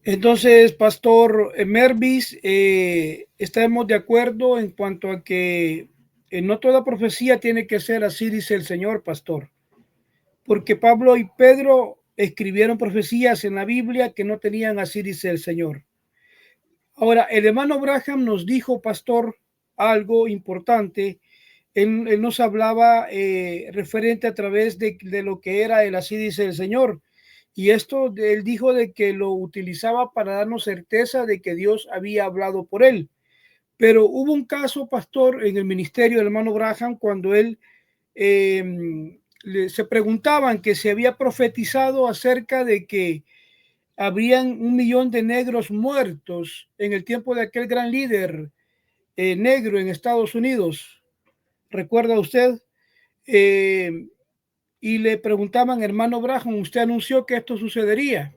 Entonces, Pastor Mervis, estamos de acuerdo en cuanto a que no toda profecía tiene que ser así, dice el Señor, Pastor. Porque Pablo y Pedro escribieron profecías en la Biblia que no tenían así, dice el Señor. Ahora, el hermano Branham nos dijo, Pastor, algo importante él nos hablaba referente a través de lo que era el así dice el Señor. Y esto él dijo de que lo utilizaba para darnos certeza de que Dios había hablado por él. Pero hubo un caso, pastor, en el ministerio del hermano Branham, cuando él se preguntaban que se había profetizado acerca de que habrían 1 millón de negros muertos en el tiempo de aquel gran líder negro en Estados Unidos. ¿Recuerda usted? Y le preguntaban, hermano Branham, usted anunció que esto sucedería.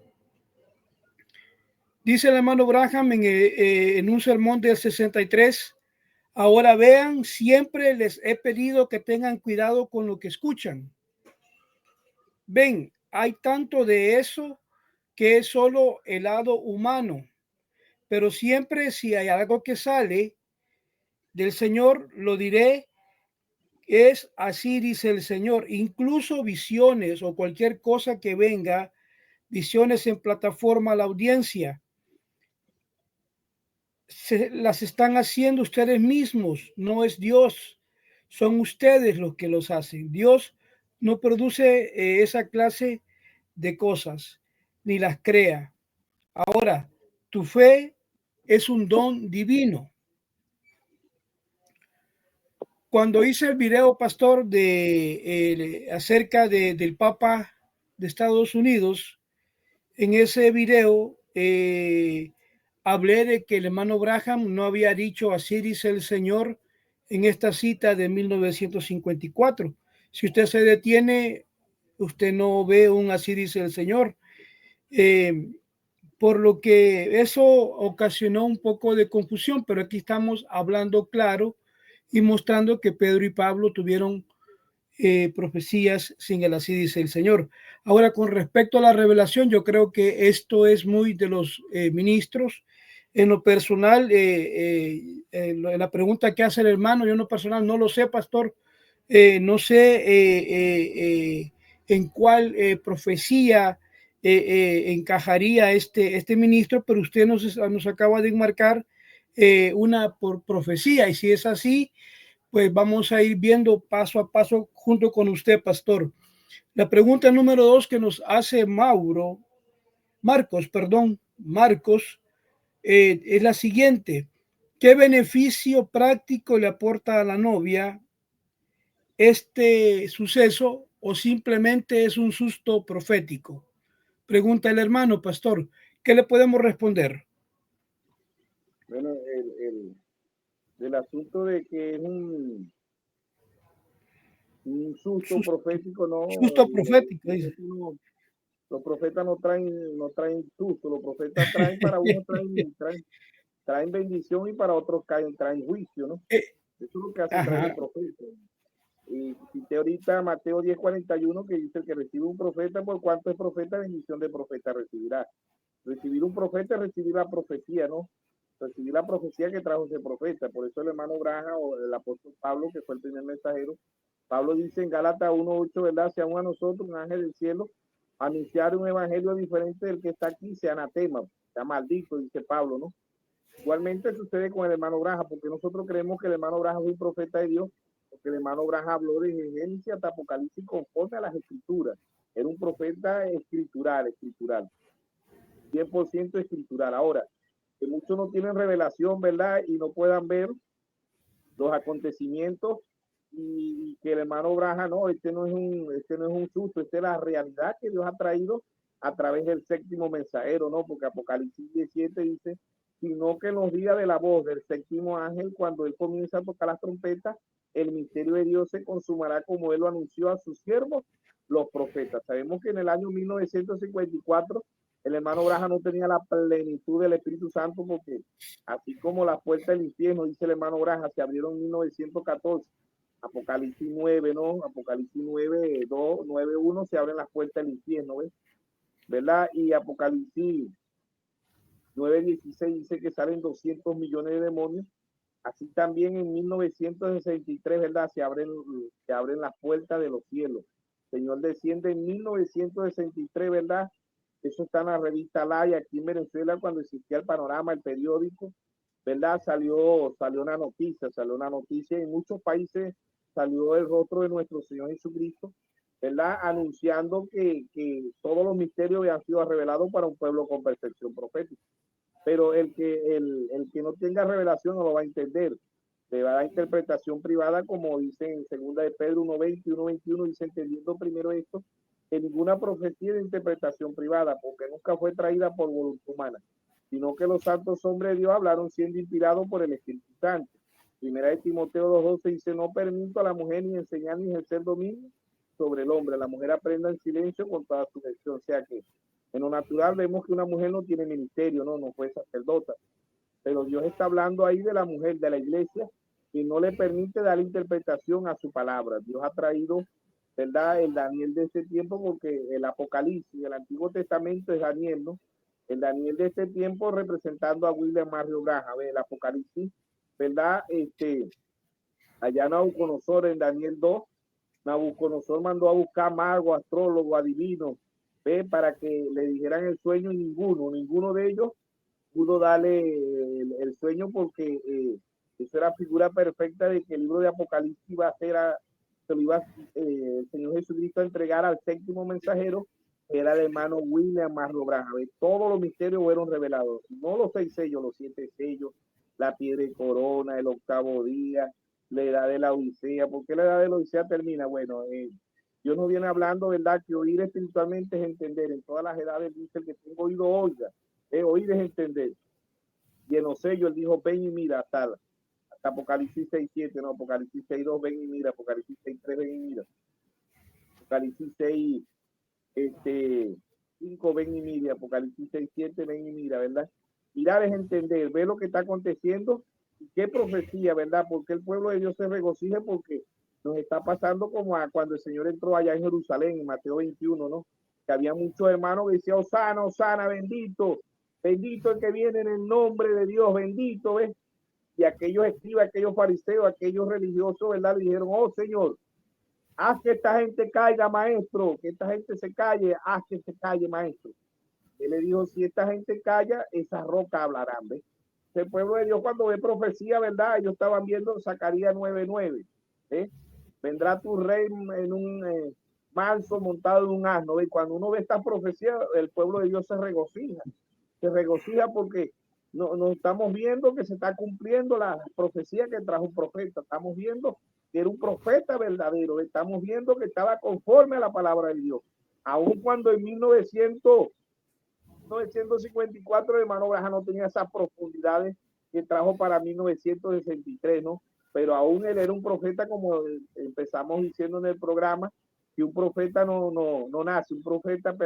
Dice el hermano Branham en un sermón del 63, ahora vean, siempre les he pedido que tengan cuidado con lo que escuchan. Ven, hay tanto de eso que es solo el lado humano, pero siempre si hay algo que sale del Señor, lo diré, es así dice el Señor. Incluso visiones o cualquier cosa que venga, visiones en plataforma a la audiencia, las están haciendo ustedes mismos, no es Dios, son ustedes los que los hacen. Dios no produce esa clase de cosas, ni las crea. Ahora, tu fe es un don divino. Cuando hice el video, pastor, acerca del Papa de Estados Unidos, en ese video hablé de que el hermano Branham no había dicho así dice el Señor en esta cita de 1954. Si usted se detiene, usted no ve un así dice el Señor. Por lo que eso ocasionó un poco de confusión, pero aquí estamos hablando claro y mostrando que Pedro y Pablo tuvieron profecías sin el así dice el Señor. Ahora, con respecto a la revelación, yo creo que esto es muy de los ministros. En lo personal, la pregunta que hace el hermano, yo en lo personal no lo sé, pastor. No sé en cuál profecía encajaría este ministro, pero usted nos acaba de enmarcar una por profecía, y si es así, pues vamos a ir viendo paso a paso junto con usted, pastor. La pregunta número 2 que nos hace Marcos, es la siguiente. ¿Qué beneficio práctico le aporta a la novia este suceso o simplemente es un susto profético? Pregunta el hermano, pastor. ¿Qué le podemos responder? Bueno, el asunto de que es un susto profético, no, Susto profético, dice. Los profetas no traen susto, los profetas traen para uno, traen bendición y para otros traen juicio, ¿no? Eso es lo que hace traer un profeta. Y cité ahorita Mateo 10:41 que dice: el que recibe un profeta, por cuanto es profeta, bendición de profeta recibirá. Recibir un profeta es recibir la profecía, ¿no? Recibir la profecía que trajo ese profeta. Por eso el hermano Branham o el apóstol Pablo, que fue el primer mensajero, Pablo dice en Gálatas 1:8, ¿verdad? Sea a nosotros, un ángel del cielo, anunciar un evangelio diferente del que está aquí, sea anatema, sea maldito, dice Pablo, ¿no? Igualmente sucede con el hermano Branham, porque nosotros creemos que el hermano Branham es un profeta de Dios, porque el hermano Branham habló de Génesis hasta Apocalipsis conforme a las escrituras. Era un profeta escritural, 100% escritural. Ahora, que muchos no tienen revelación, ¿verdad? Y no puedan ver los acontecimientos y que el hermano Branham, no, este no es un susto, esta es la realidad que Dios ha traído a través del séptimo mensajero, ¿no? Porque Apocalipsis 17 dice: sino que en los días de la voz del séptimo ángel, cuando él comienza a tocar las trompetas, el misterio de Dios se consumará como él lo anunció a sus siervos, los profetas. Sabemos que en el año 1954 el hermano Branham no tenía la plenitud del Espíritu Santo, porque así como la puerta del infierno, dice el hermano Branham, se abrieron en 1914. Apocalipsis 9, ¿no? Apocalipsis 9, 2, 9, 1, se abren las puertas del infierno, ¿ves? ¿Verdad? Y Apocalipsis 9:16 dice que salen 200 millones de demonios. Así también en 1963, ¿verdad? Se abren las puertas de los cielos. El Señor desciende en 1963, ¿verdad? Eso está en la revista Laya, aquí en Venezuela, cuando existía el Panorama, el periódico, ¿verdad? Salió una noticia en muchos países salió el rostro de nuestro Señor Jesucristo, ¿verdad? Anunciando que todos los misterios habían sido revelados para un pueblo con percepción profética. Pero el que no tenga revelación no lo va a entender. Le va a dar interpretación privada, como dice en 2 de Pedro 1:20 y 1:21, dice, entendiendo primero esto, que ninguna profecía de interpretación privada, porque nunca fue traída por voluntad humana, sino que los santos hombres de Dios hablaron siendo inspirados por el Espíritu Santo. Primera de Timoteo 2:12 dice, no permito a la mujer ni enseñar ni ejercer dominio sobre el hombre. La mujer aprenda en silencio con toda sujeción. O sea que en lo natural vemos que una mujer no tiene ministerio, no fue sacerdota. Pero Dios está hablando ahí de la mujer, de la iglesia, que no le permite dar interpretación a su palabra. Dios ha traído, ¿verdad?, el Daniel de este tiempo, porque el Apocalipsis, el Antiguo Testamento es Daniel, ¿no? El Daniel de este tiempo representando a William Mario Graham, el Apocalipsis, ¿verdad? Allá Nabucodonosor en Daniel 2, Nabucodonosor mandó a buscar magos, astrólogos, adivinos, ¿ve?, para que le dijeran el sueño, y ninguno de ellos pudo darle el sueño, porque eso era figura perfecta de que el libro de Apocalipsis iba a ser, se lo iba el Señor Jesucristo a entregar al séptimo mensajero, que era el hermano William Marlo Branham. Todos los misterios fueron revelados, no los 6 sellos, los 7 sellos, la piedra de corona, el octavo día, la edad de la Odisea. ¿Por qué la edad de la Odisea termina? Bueno, Dios nos viene hablando, ¿verdad?, que oír espiritualmente es entender. En todas las edades dice, el que tengo oído oiga. Oír es entender. Y en los sellos él dijo, ven y mira, hasta Apocalipsis 6:7, no, Apocalipsis 6:2, ven y mira, Apocalipsis 6:3, ven y mira, Apocalipsis 6:5, ven y mira, Apocalipsis 6:7, ven y mira, ¿verdad? Mirar es entender, ver lo que está aconteciendo, y qué profecía, ¿verdad? Porque el pueblo de Dios se regocija, porque nos está pasando como cuando el Señor entró allá en Jerusalén, en Mateo 21, ¿no? Que había muchos hermanos que decían, Osana, Osana, bendito, bendito el que viene en el nombre de Dios, bendito, ¿ves? Y aquellos escribas, aquellos fariseos, aquellos religiosos, ¿verdad?, le dijeron, oh Señor, haz que esta gente caiga, maestro, que esta gente se calle, haz que se calle, maestro. Él le dijo, si esta gente calla, esas rocas hablarán, ¿ves? El pueblo de Dios, cuando ve profecía, ¿verdad?, ellos estaban viendo Zacarías 9:9, ¿eh? Vendrá tu rey en un manso montado en un asno, ¿ves? Cuando uno ve esta profecía, el pueblo de Dios se regocija porque no estamos viendo que se está cumpliendo la profecía que trajo un profeta. Estamos viendo que era un profeta verdadero. Estamos viendo que estaba conforme a la palabra de Dios. Aun cuando en 1954 el hermano Graham no tenía esas profundidades que trajo para 1963, ¿no? Pero aún él era un profeta, como empezamos diciendo en el programa, que un profeta no nace, un profeta no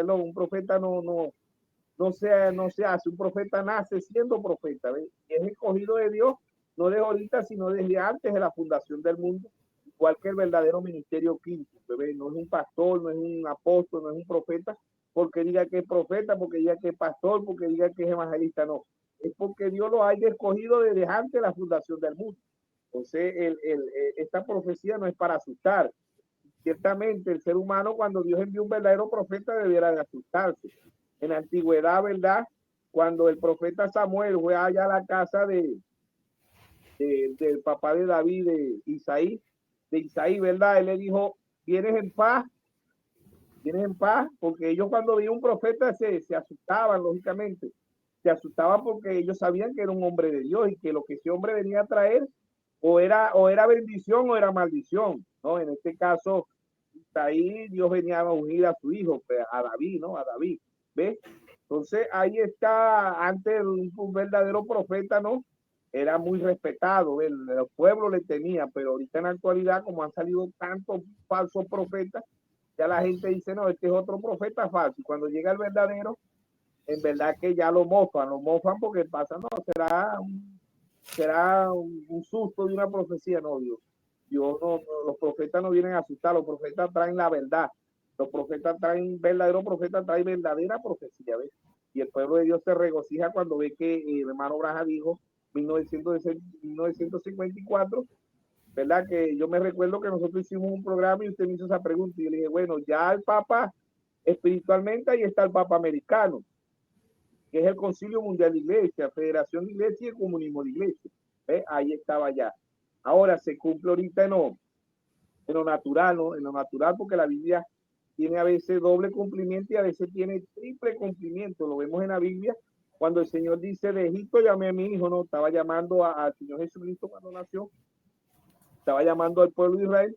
se hace, un profeta nace siendo profeta, ¿ves? Y es escogido de Dios, no de ahorita, sino desde antes de la fundación del mundo, igual que el verdadero ministerio quinto, ¿ves? No es un pastor, no es un apóstol, no es un profeta, porque diga que es profeta, porque diga que es pastor, porque diga que es evangelista, no. Es porque Dios lo haya escogido desde antes de la fundación del mundo. Entonces, esta profecía no es para asustar. Ciertamente, el ser humano, cuando Dios envió un verdadero profeta, debiera de asustarse. En la antigüedad, ¿verdad?, cuando el profeta Samuel fue allá a la casa del papá de David, de Isaí, ¿verdad?, él le dijo, ¿vienes en paz? Porque ellos, cuando veían un profeta, se asustaban, lógicamente. Se asustaban porque ellos sabían que era un hombre de Dios, y que lo que ese hombre venía a traer o era bendición o era maldición, ¿no? En este caso, ahí Dios venía a ungir a su hijo, a David, ¿no? A David, ¿ves? Entonces ahí está, antes un verdadero profeta, ¿no? Era muy respetado, el pueblo le tenía, pero ahorita en la actualidad, como han salido tantos falsos profetas, ya la gente dice, no, este es otro profeta falso. Y cuando llega el verdadero, en verdad que ya lo mofan porque pasa, no, será un susto de una profecía, no, Dios no, los profetas no vienen a asustar, los profetas traen la verdad, los profetas traen, verdadero profeta trae verdadera profecía, ¿ves? Y el pueblo de Dios se regocija cuando ve que el hermano Graham dijo 1954, ¿verdad? Que yo me recuerdo que nosotros hicimos un programa y usted me hizo esa pregunta, y yo le dije, bueno, ya el Papa espiritualmente, ahí está el Papa americano, que es el Concilio Mundial de Iglesia, Federación de Iglesia y el Comunismo de Iglesia. ¿Ves? Ahí estaba ya. Ahora se cumple ahorita, no. en lo natural, ¿no? En lo natural, porque la Biblia tiene a veces doble cumplimiento y a veces tiene triple cumplimiento. Lo vemos en la Biblia cuando el Señor dice, de Egipto llamé a mi hijo, ¿no? Estaba llamando al Señor Jesucristo cuando nació, estaba llamando al pueblo de Israel,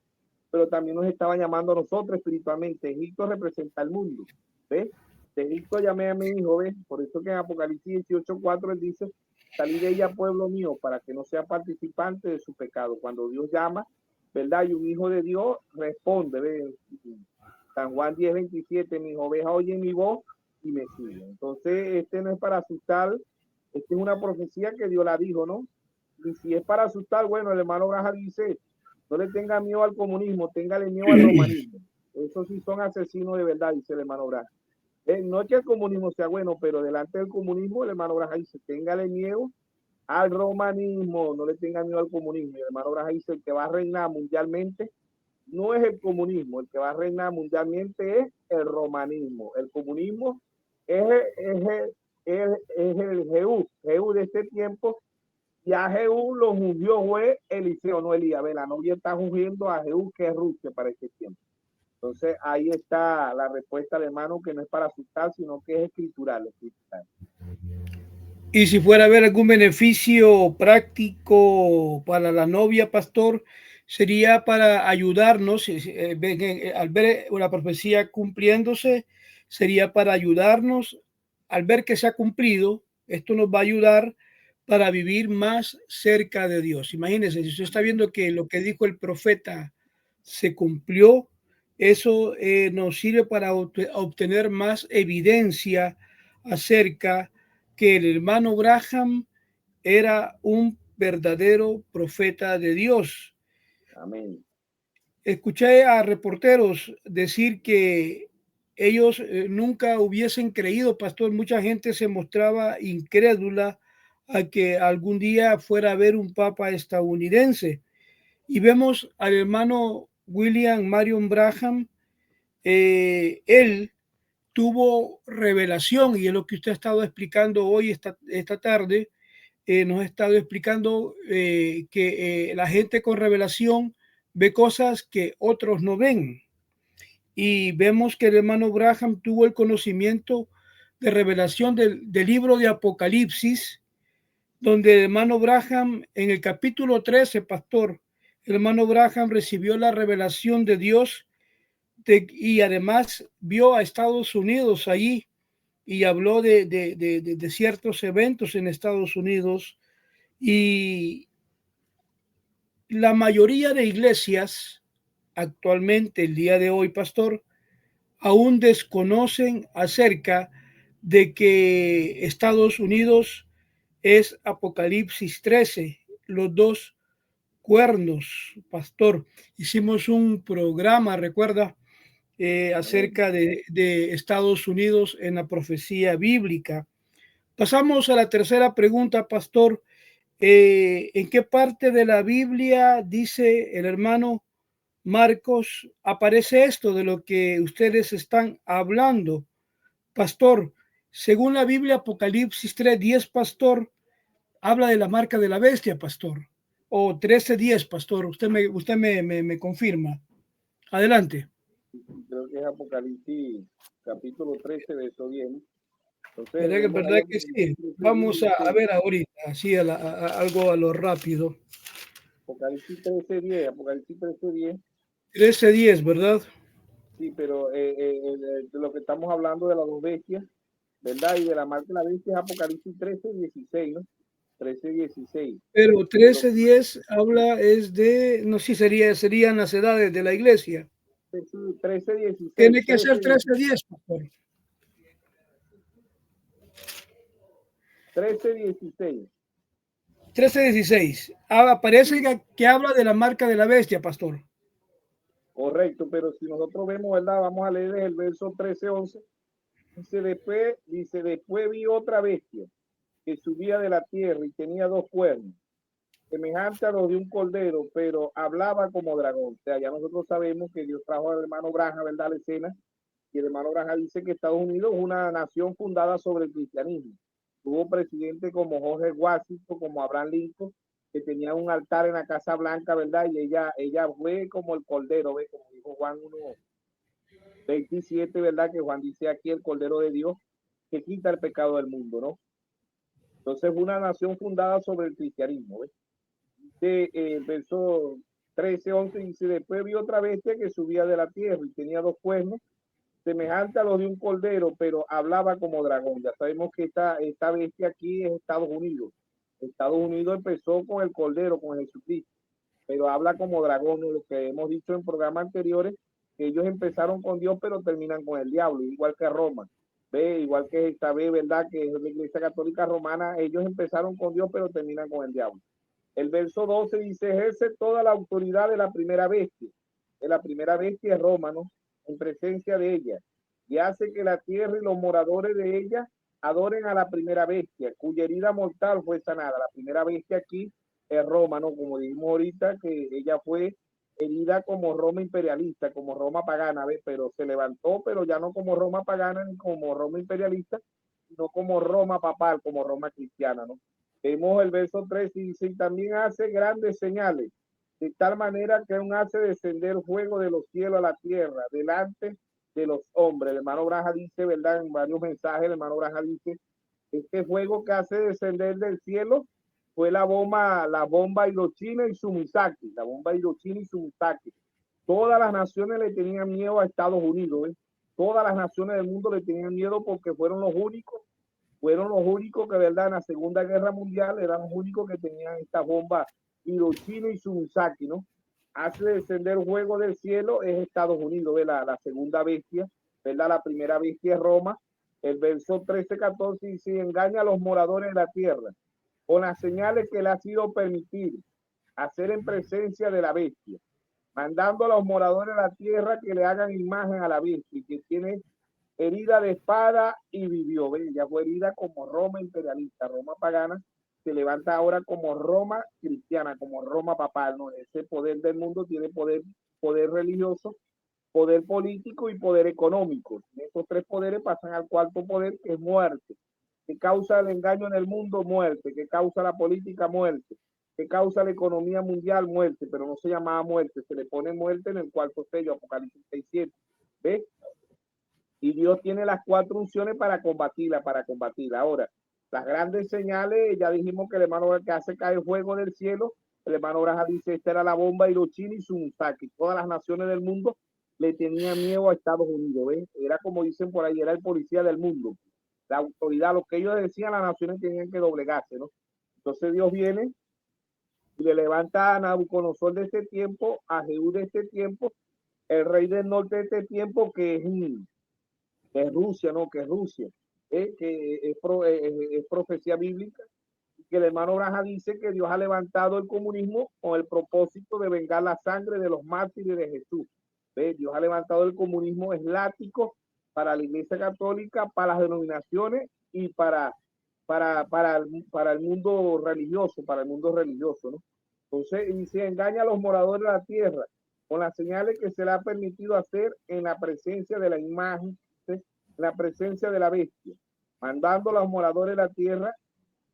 pero también nos estaba llamando a nosotros espiritualmente. Egipto representa el mundo, ¿ves? De Egipto llamé a mi hijo, ¿ves? Por eso que en Apocalipsis 18:4 él dice, salí de ella, pueblo mío, para que no sea participante de su pecado. Cuando Dios llama, ¿verdad? Y un hijo de Dios responde, ¿ves? San Juan 10:27, mis ovejas oyen mi voz y me siguen. Entonces, este no es para asustar, este es una profecía que Dios la dijo, ¿no? Y si es para asustar, bueno, el hermano Braja dice, no le tenga miedo al comunismo, téngale miedo al romanismo. Esos sí son asesinos de verdad, dice el hermano Braja. No es que el comunismo sea bueno, pero delante del comunismo, el hermano Braja dice, téngale miedo al romanismo, no le tenga miedo al comunismo. Y el hermano Braja dice, el que va a reinar mundialmente no es el comunismo, el que va a reinar mundialmente es el romanismo. El comunismo es el Jehú de este tiempo. Ya Jehú lo ungió fue Eliseo, no Elías. La novia está ungiendo a Jehú, que es Rusia para este tiempo. Entonces ahí está la respuesta del hermano, que no es para asustar, sino que es escritural. Y si fuera a haber algún beneficio práctico para la novia, pastor, sería para ayudarnos, al ver una profecía cumpliéndose, sería para ayudarnos, al ver que se ha cumplido, esto nos va a ayudar para vivir más cerca de Dios. Imagínense, si usted está viendo que lo que dijo el profeta se cumplió, eso nos sirve para obtener más evidencia acerca que el hermano Branham era un verdadero profeta de Dios. Amén. Escuché a reporteros decir que ellos nunca hubiesen creído, pastor. Mucha gente se mostraba incrédula a que algún día fuera a haber un papa estadounidense. Y vemos al hermano William Marion Branham, él tuvo revelación, y es lo que usted ha estado explicando hoy, esta tarde, nos ha estado explicando que la gente con revelación ve cosas que otros no ven. Y vemos que el hermano Branham tuvo el conocimiento de revelación del libro de Apocalipsis, donde el hermano Branham, en el capítulo 13, pastor, el hermano Branham recibió la revelación de Dios y además vio a Estados Unidos allí y habló de ciertos eventos en Estados Unidos. Y la mayoría de iglesias actualmente, el día de hoy, pastor, aún desconocen acerca de que Estados Unidos es Apocalipsis 13, los dos cuernos, pastor. Hicimos un programa, recuerda, acerca de Estados Unidos en la profecía bíblica. Pasamos a la tercera pregunta, pastor. ¿En qué parte de la Biblia dice el hermano Marcos aparece esto de lo que ustedes están hablando, pastor? Según la Biblia, Apocalipsis 3:10, pastor, habla de la marca de la bestia, pastor. O 13:10, pastor. Usted me confirma. Adelante. Creo que es Apocalipsis capítulo 13, verso 10. Entonces ¿Verdad, vemos ahí verdad que sí? Vamos a ver ahorita, así algo a lo rápido. Apocalipsis 13:10, Apocalipsis 13:10. 13:10, ¿verdad? Sí, pero de lo que estamos hablando de las dos bestias, ¿verdad? Y de la marca de la bestia es Apocalipsis 13:16, ¿no? 13:16. Pero Pero 13:10 habla es de, no sé, si serían las edades de la iglesia. 13:16, Tiene que ser 13:10, pastor. 13:16. 13:16. Aparece que habla de la marca de la bestia, pastor. Correcto, pero si nosotros vemos, ¿verdad? Vamos a leer el verso 13:11. Después vi otra bestia que subía de la tierra y tenía dos cuernos, semejante a los de un cordero, pero hablaba como dragón. O sea, ya nosotros sabemos que Dios trajo al hermano Branham, ¿verdad?, a la escena, y el hermano Branham dice que Estados Unidos es una nación fundada sobre el cristianismo. Tuvo presidentes como Jorge Washington, como Abraham Lincoln, que tenía un altar en la Casa Blanca, ¿verdad? Y ella fue como el cordero, ¿ves? Como dijo Juan 1:27, ¿verdad? Que Juan dice aquí el cordero de Dios que quita el pecado del mundo, ¿no? Entonces, una nación fundada sobre el cristianismo, ¿ves? El verso 13, 11 dice, después vi otra bestia que subía de la tierra y tenía 2 cuernos, semejante a los de un cordero, pero hablaba como dragón. Ya sabemos que esta bestia aquí es Estados Unidos. Estados Unidos empezó con el cordero, con Jesucristo, pero habla como dragón, lo que hemos dicho en programas anteriores, que ellos empezaron con Dios, pero terminan con el diablo, igual que Roma. Ve, igual que esta vez, ¿verdad? Que es la Iglesia Católica Romana, ellos empezaron con Dios, pero terminan con el diablo. El verso 12 dice, ejerce toda la autoridad de la primera bestia es Roma, ¿no? En presencia de ella, y hace que la tierra y los moradores de ella adoren a la primera bestia, cuya herida mortal fue sanada. La primera bestia aquí es Roma, ¿no? Como dijimos ahorita, que ella fue herida como Roma imperialista, como Roma pagana, ¿ves? Pero se levantó, pero ya no como Roma pagana ni como Roma imperialista, sino como Roma papal, como Roma cristiana, ¿no? Vemos el verso 3 y dice, y también hace grandes señales, de tal manera que aún hace descender fuego de los cielos a la tierra, delante de los hombres. El hermano Braja dice, ¿verdad? En varios mensajes, el hermano Braja dice, este fuego que hace descender del cielo fue la bomba Hiroshima y Sumisaki, la bomba Hiroshima y Sumisaki. Todas las naciones le tenían miedo a Estados Unidos, ¿eh? Todas las naciones del mundo le tenían miedo porque fueron los únicos que, verdad, en la Segunda Guerra Mundial eran los únicos que tenían esta bomba Hiroshima y Sumisaki, ¿no? Hace descender fuego del cielo es Estados Unidos, ¿verdad? La segunda bestia, ¿verdad? La primera bestia es Roma. El verso 13, 14 dice, engaña a los moradores de la tierra con las señales que le ha sido permitido hacer en presencia de la bestia, mandando a los moradores de la tierra que le hagan imagen a la bestia, que tiene herida de espada y vivió. ¿Ve? Ya fue herida como Roma imperialista, Roma pagana, se levanta ahora como Roma cristiana, como Roma papal, ¿no? Ese poder del mundo tiene poder religioso, poder político y poder económico. Estos 3 poderes pasan al cuarto poder, que es muerte. ¿Qué causa el engaño en el mundo? Muerte. ¿Qué causa la política? Muerte. ¿Qué causa la economía mundial? Muerte, pero no se llamaba muerte, se le pone muerte en el cuarto sello, Apocalipsis 6:7. ¿Ves? Y Dios tiene las 4 unciones para combatirla, Ahora, las grandes señales, ya dijimos que el hermano que hace caer fuego del cielo, el hermano Braja dice, esta era la bomba Hiroshima y Sumisaki. Todas las naciones del mundo le tenían miedo a Estados Unidos, ¿ves? Era como dicen por ahí, era el policía del mundo. La autoridad, lo que ellos decían, las naciones tenían que doblegarse, ¿no? Entonces Dios viene y le levanta a Nabucodonosor de este tiempo, a Jehú de este tiempo, el rey del norte de este tiempo, que es Rusia, ¿no? Que es Rusia, que es profecía bíblica, que el hermano Braja dice que Dios ha levantado el comunismo con el propósito de vengar la sangre de los mártires de Jesús. Dios ha levantado el comunismo eslático para la Iglesia Católica, para las denominaciones y para el mundo religioso, ¿no? Entonces, y se engaña a los moradores de la tierra con las señales que se le ha permitido hacer en la presencia de la imagen, en la presencia de la bestia, mandando a los moradores de la tierra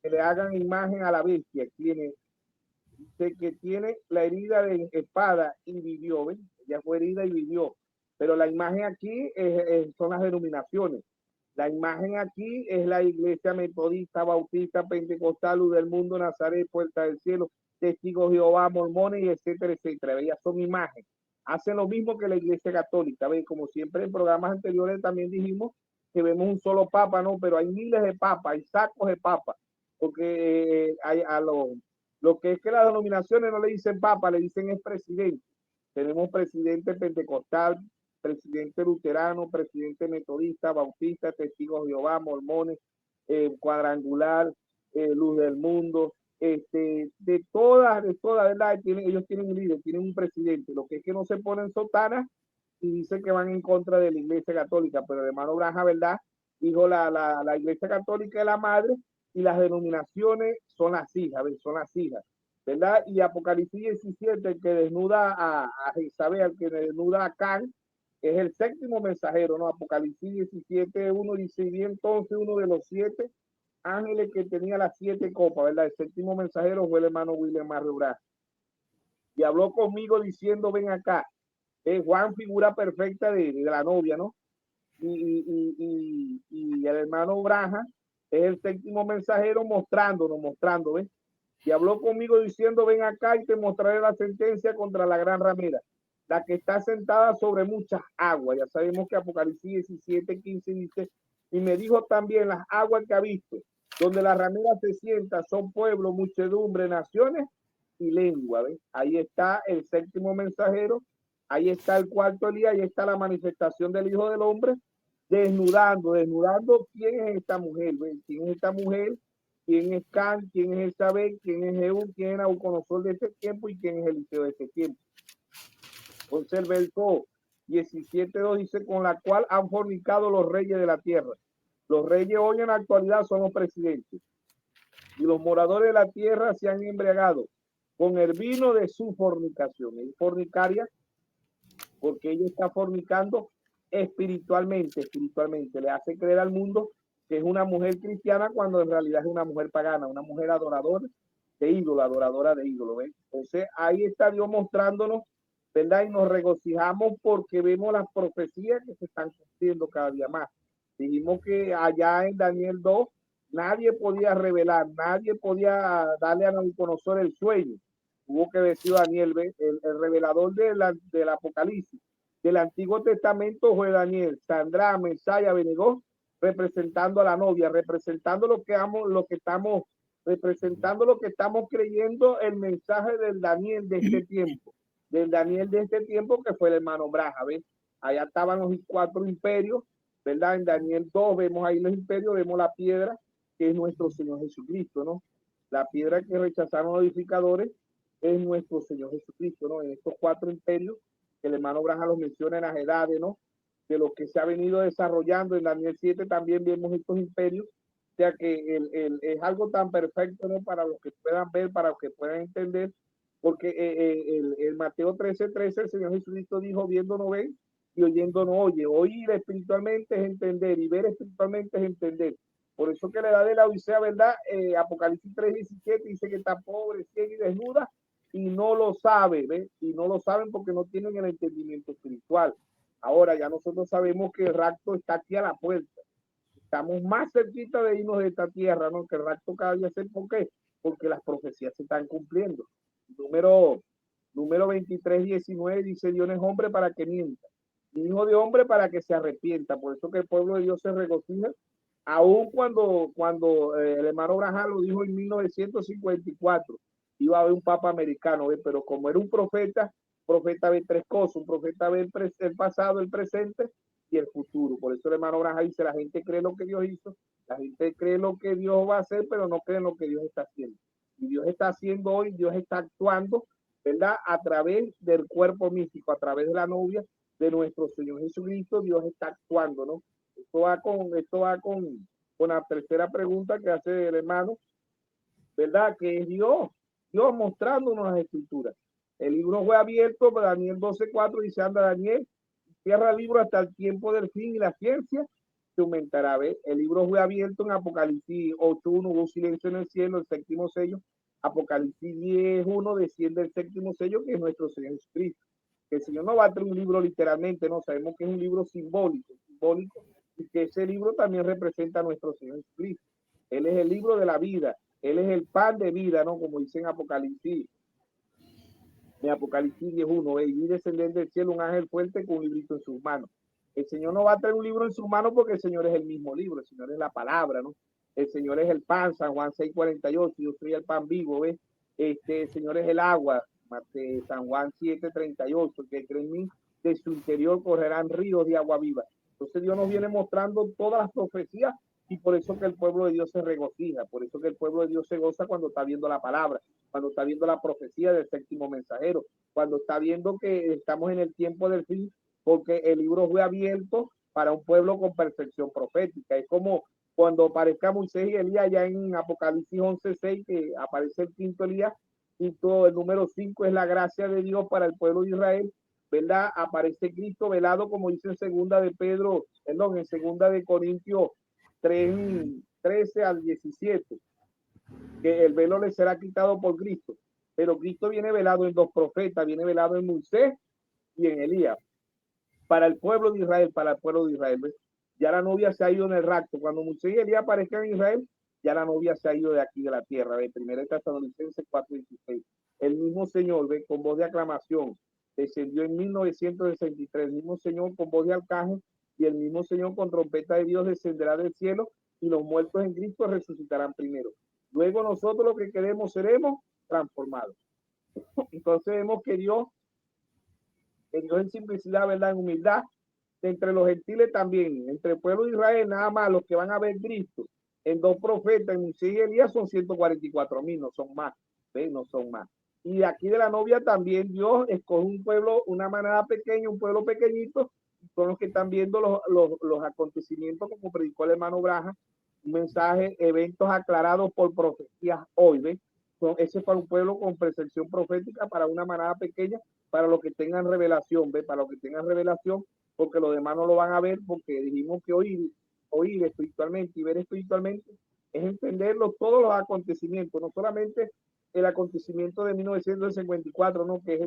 que le hagan imagen a la bestia, que tiene la herida de espada y vivió, ¿ven? Ella fue herida y vivió. Pero la imagen aquí son las denominaciones. La imagen aquí es la iglesia metodista, bautista, pentecostal, luz del mundo, Nazaret, puerta del cielo, testigos de Jehová, mormones, y etcétera, etcétera. Ellas son imágenes. Hacen lo mismo que la iglesia católica. ¿Ven? Como siempre en programas anteriores también dijimos que vemos un solo papa, ¿no? Pero hay miles de papas, hay sacos de papas, porque hay lo que es que las denominaciones no le dicen papa, le dicen es presidente. Tenemos presidente pentecostal, presidente luterano, presidente metodista, bautista, testigos de Jehová, mormones, cuadrangular, luz del mundo, de todas, ¿verdad? Ellos tienen un líder, tienen un presidente. Lo que es que no se ponen sotanas y dicen que van en contra de la iglesia católica, pero el hermano Braja, ¿verdad? Dijo la iglesia católica es la madre y las denominaciones son las hijas, ¿verdad? Y Apocalipsis 17, el que desnuda a Jezabel, el que desnuda a Can, es el 7º mensajero, ¿no? Apocalipsis 17, 1 dice, y entonces uno de los 7 ángeles que tenía las 7 copas, ¿verdad? El séptimo mensajero fue el hermano William Marrebraj. Y habló conmigo diciendo, ven acá. Juan, figura perfecta de la novia, ¿no? Y el hermano Braja es el séptimo mensajero mostrando, ¿ves? Y habló conmigo diciendo, ven acá y te mostraré la sentencia contra la gran ramera, la que está sentada sobre muchas aguas. Ya sabemos que Apocalipsis 17:15 dice, y me dijo también, las aguas que ha visto, donde la ramera se sienta, son pueblos, muchedumbre, naciones y lengua. ¿Ves? Ahí está el séptimo mensajero, ahí está el cuarto Elías, ahí está la manifestación del Hijo del Hombre, desnudando quién es esta mujer, ¿ves? ¿Quién es esta mujer? ¿Quién es Can? ¿Quién es Elizabeth? ¿Quién es Jehú? ¿Quién es Nabucodonosor de este tiempo? ¿Y quién es Eliseo de este tiempo? Entonces el verso 17:2 dice, con la cual han fornicado los reyes de la tierra. Los reyes hoy en la actualidad son los presidentes. Y los moradores de la tierra se han embriagado con el vino de su fornicación. Es fornicaria porque ella está fornicando espiritualmente. Le hace creer al mundo que es una mujer cristiana cuando en realidad es una mujer pagana, una mujer adoradora de ídolo, adoradora de ídolo. ¿Ven? Entonces ahí está Dios mostrándonos, ¿verdad? Y nos regocijamos porque vemos las profecías que se están cumpliendo cada día más. Dijimos que allá en Daniel 2 nadie podía revelar, nadie podía darle a Nabucodonosor el sueño. Tuvo que decir Daniel, el revelador del Apocalipsis. Del Antiguo Testamento fue Daniel, Sandra, Mesaya, Benegó, representando a la novia, representando lo que estamos representando lo que estamos creyendo, el mensaje del Daniel de este tiempo, que fue el hermano Braja, ¿ves? Allá estaban los 4 imperios, ¿verdad? En Daniel 2 vemos ahí los imperios, vemos la piedra, que es nuestro Señor Jesucristo, ¿no? La piedra que rechazaron los edificadores es nuestro Señor Jesucristo, ¿no? En estos 4 imperios, que el hermano Braja los menciona en las edades, ¿no? De lo que se ha venido desarrollando en Daniel 7 también vemos estos imperios, o sea que es algo tan perfecto, ¿no? Para los que puedan ver, para los que puedan entender, porque el Mateo 13:13 el Señor Jesucristo dijo, viendo no ven y oyendo no oye. Oír espiritualmente es entender y ver espiritualmente es entender. Por eso que la edad de la Odisea, ¿verdad? Apocalipsis 3:17 dice que está pobre, ciega y desnuda y no lo sabe, ¿ves? Y no lo saben porque no tienen el entendimiento espiritual. Ahora ya nosotros sabemos que el rapto está aquí a la puerta. Estamos más cerquita de irnos de esta tierra, ¿no? Que el rapto cada día se. ¿Por qué? Porque las profecías se están cumpliendo. Número 23:19 dice, Dios no es hombre para que mienta, ni hijo de hombre para que se arrepienta. Por eso que el pueblo de Dios se regocija, aun cuando el hermano Branham lo dijo en 1954, iba a haber un papa americano, ¿ves? Pero como era un profeta ve 3 cosas, un profeta ve el pasado, el presente y el futuro. Por eso el hermano Branham dice, la gente cree lo que Dios hizo, la gente cree lo que Dios va a hacer, pero no cree lo que Dios está haciendo. Y Dios está haciendo hoy, Dios está actuando, ¿verdad? A través del cuerpo místico, a través de la novia de nuestro Señor Jesucristo, Dios está actuando, ¿no? Esto va con la tercera pregunta que hace el hermano, ¿verdad? Que es Dios mostrándonos las escrituras. El libro fue abierto, Daniel 12:4 dice, anda Daniel, cierra el libro hasta el tiempo del fin y la ciencia se aumentará. ¿Ves? El libro fue abierto en Apocalipsis 8:1, hubo silencio en el cielo, el séptimo sello. Apocalipsis 10:1 desciende el séptimo sello, que es nuestro Señor Jesucristo. Que el Señor no va a traer un libro literalmente, no, sabemos que es un libro simbólico, y que ese libro también representa a nuestro Señor Jesucristo. Él es el libro de la vida, Él es el pan de vida, ¿no? Como dice en Apocalipsis. En Apocalipsis 10:1, y descender del cielo un ángel fuerte con un librito en sus manos. El Señor no va a traer un libro en sus manos porque el Señor es el mismo libro, el Señor es la palabra, ¿no? El Señor es el pan, San Juan 6:48, yo soy el pan vivo, ¿ves? El Señor es el agua, San Juan 7:38, que cree en mí, de su interior correrán ríos de agua viva. Entonces Dios nos viene mostrando todas las profecías y por eso que el pueblo de Dios se regocija, por eso que el pueblo de Dios se goza cuando está viendo la palabra, cuando está viendo la profecía del séptimo mensajero, cuando está viendo que estamos en el tiempo del fin, porque el libro fue abierto para un pueblo con perfección profética. Es como cuando aparezca Moisés y Elías ya en Apocalipsis 11:6, que aparece el quinto Elías, y todo el número 5 es la gracia de Dios para el pueblo de Israel, ¿verdad? Aparece Cristo velado, como dice en segunda de Corintios 3, 13 al 17, que el velo le será quitado por Cristo. Pero Cristo viene velado en dos profetas, viene velado en Moisés y en Elías. Para el pueblo de Israel, para el pueblo de Israel, ¿ves? Ya la novia se ha ido en el rapto. Cuando Moisés y Elías aparezcan en Israel, ya la novia se ha ido de aquí de la tierra. ¿Ves? Primera Tesalonicenses 4:16. El mismo Señor, ¿ves? Con voz de aclamación, descendió en 1963. El mismo Señor con voz de arcángel y el mismo Señor con trompeta de Dios descenderá del cielo y los muertos en Cristo resucitarán primero. Luego nosotros los que queremos seremos transformados. Entonces vemos que Dios en simplicidad, verdad, en humildad, entre los gentiles también, entre el pueblo de Israel, nada más los que van a ver Cristo, en dos profetas, en Moisés y Elías, son 144,000, no son más, ¿ves? No son más. Y de aquí de la novia también Dios escoge un pueblo, una manada pequeña, un pueblo pequeñito, son los que están viendo los acontecimientos, como predicó el hermano Braja, un mensaje, eventos aclarados por profecías hoy, ¿ves? Ese fue un pueblo con percepción profética para una manada pequeña, para los que tengan revelación, ¿ves? Para los que tengan revelación, porque los demás no lo van a ver, porque dijimos que oír espiritualmente y ver espiritualmente es entenderlo todos los acontecimientos, no solamente el acontecimiento de 1954, ¿no? Que es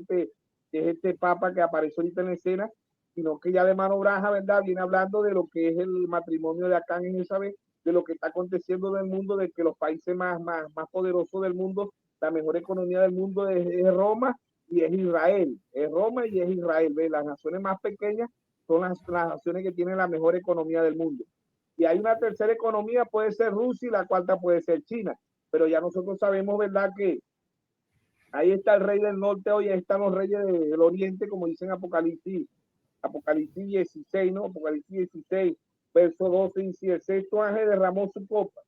este papa que apareció ahorita en la escena, sino que ya de mano Braja, ¿verdad? Viene hablando de lo que es el matrimonio de Acán en Isabel, de lo que está aconteciendo en el mundo, de que los países más poderosos del mundo, la mejor economía del mundo es Roma y es Israel, es Roma y es Israel, ¿ves? Las naciones más pequeñas son las naciones que tienen la mejor economía del mundo. Y hay una tercera economía, puede ser Rusia y la cuarta puede ser China. Pero ya nosotros sabemos, ¿verdad? Que ahí está el rey del norte, hoy ahí están los reyes del oriente, como dicen Apocalipsis 16, ¿no? Apocalipsis 16, verso 12, dice, el sexto ángel derramó su copa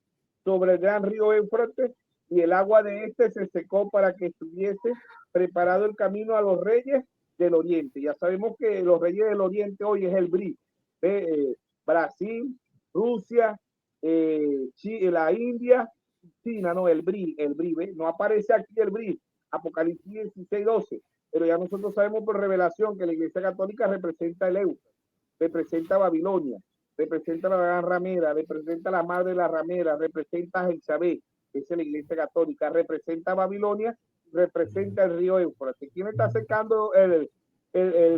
sobre el gran río Éufrates y el agua de este se secó para que estuviese preparado el camino a los reyes del oriente. Ya sabemos que los reyes del oriente hoy es el BRI, Brasil, Rusia, la India, China, no, el BRI, ¿ve? No aparece aquí el BRI, Apocalipsis 16, 12, pero ya nosotros sabemos por revelación que la Iglesia Católica representa el Éufrates, representa Babilonia, representa la gran ramera, representa la madre de la ramera, representa a Jezabel, que es la Iglesia Católica, representa a Babilonia, representa el río Éufrates. ¿Quién está secando el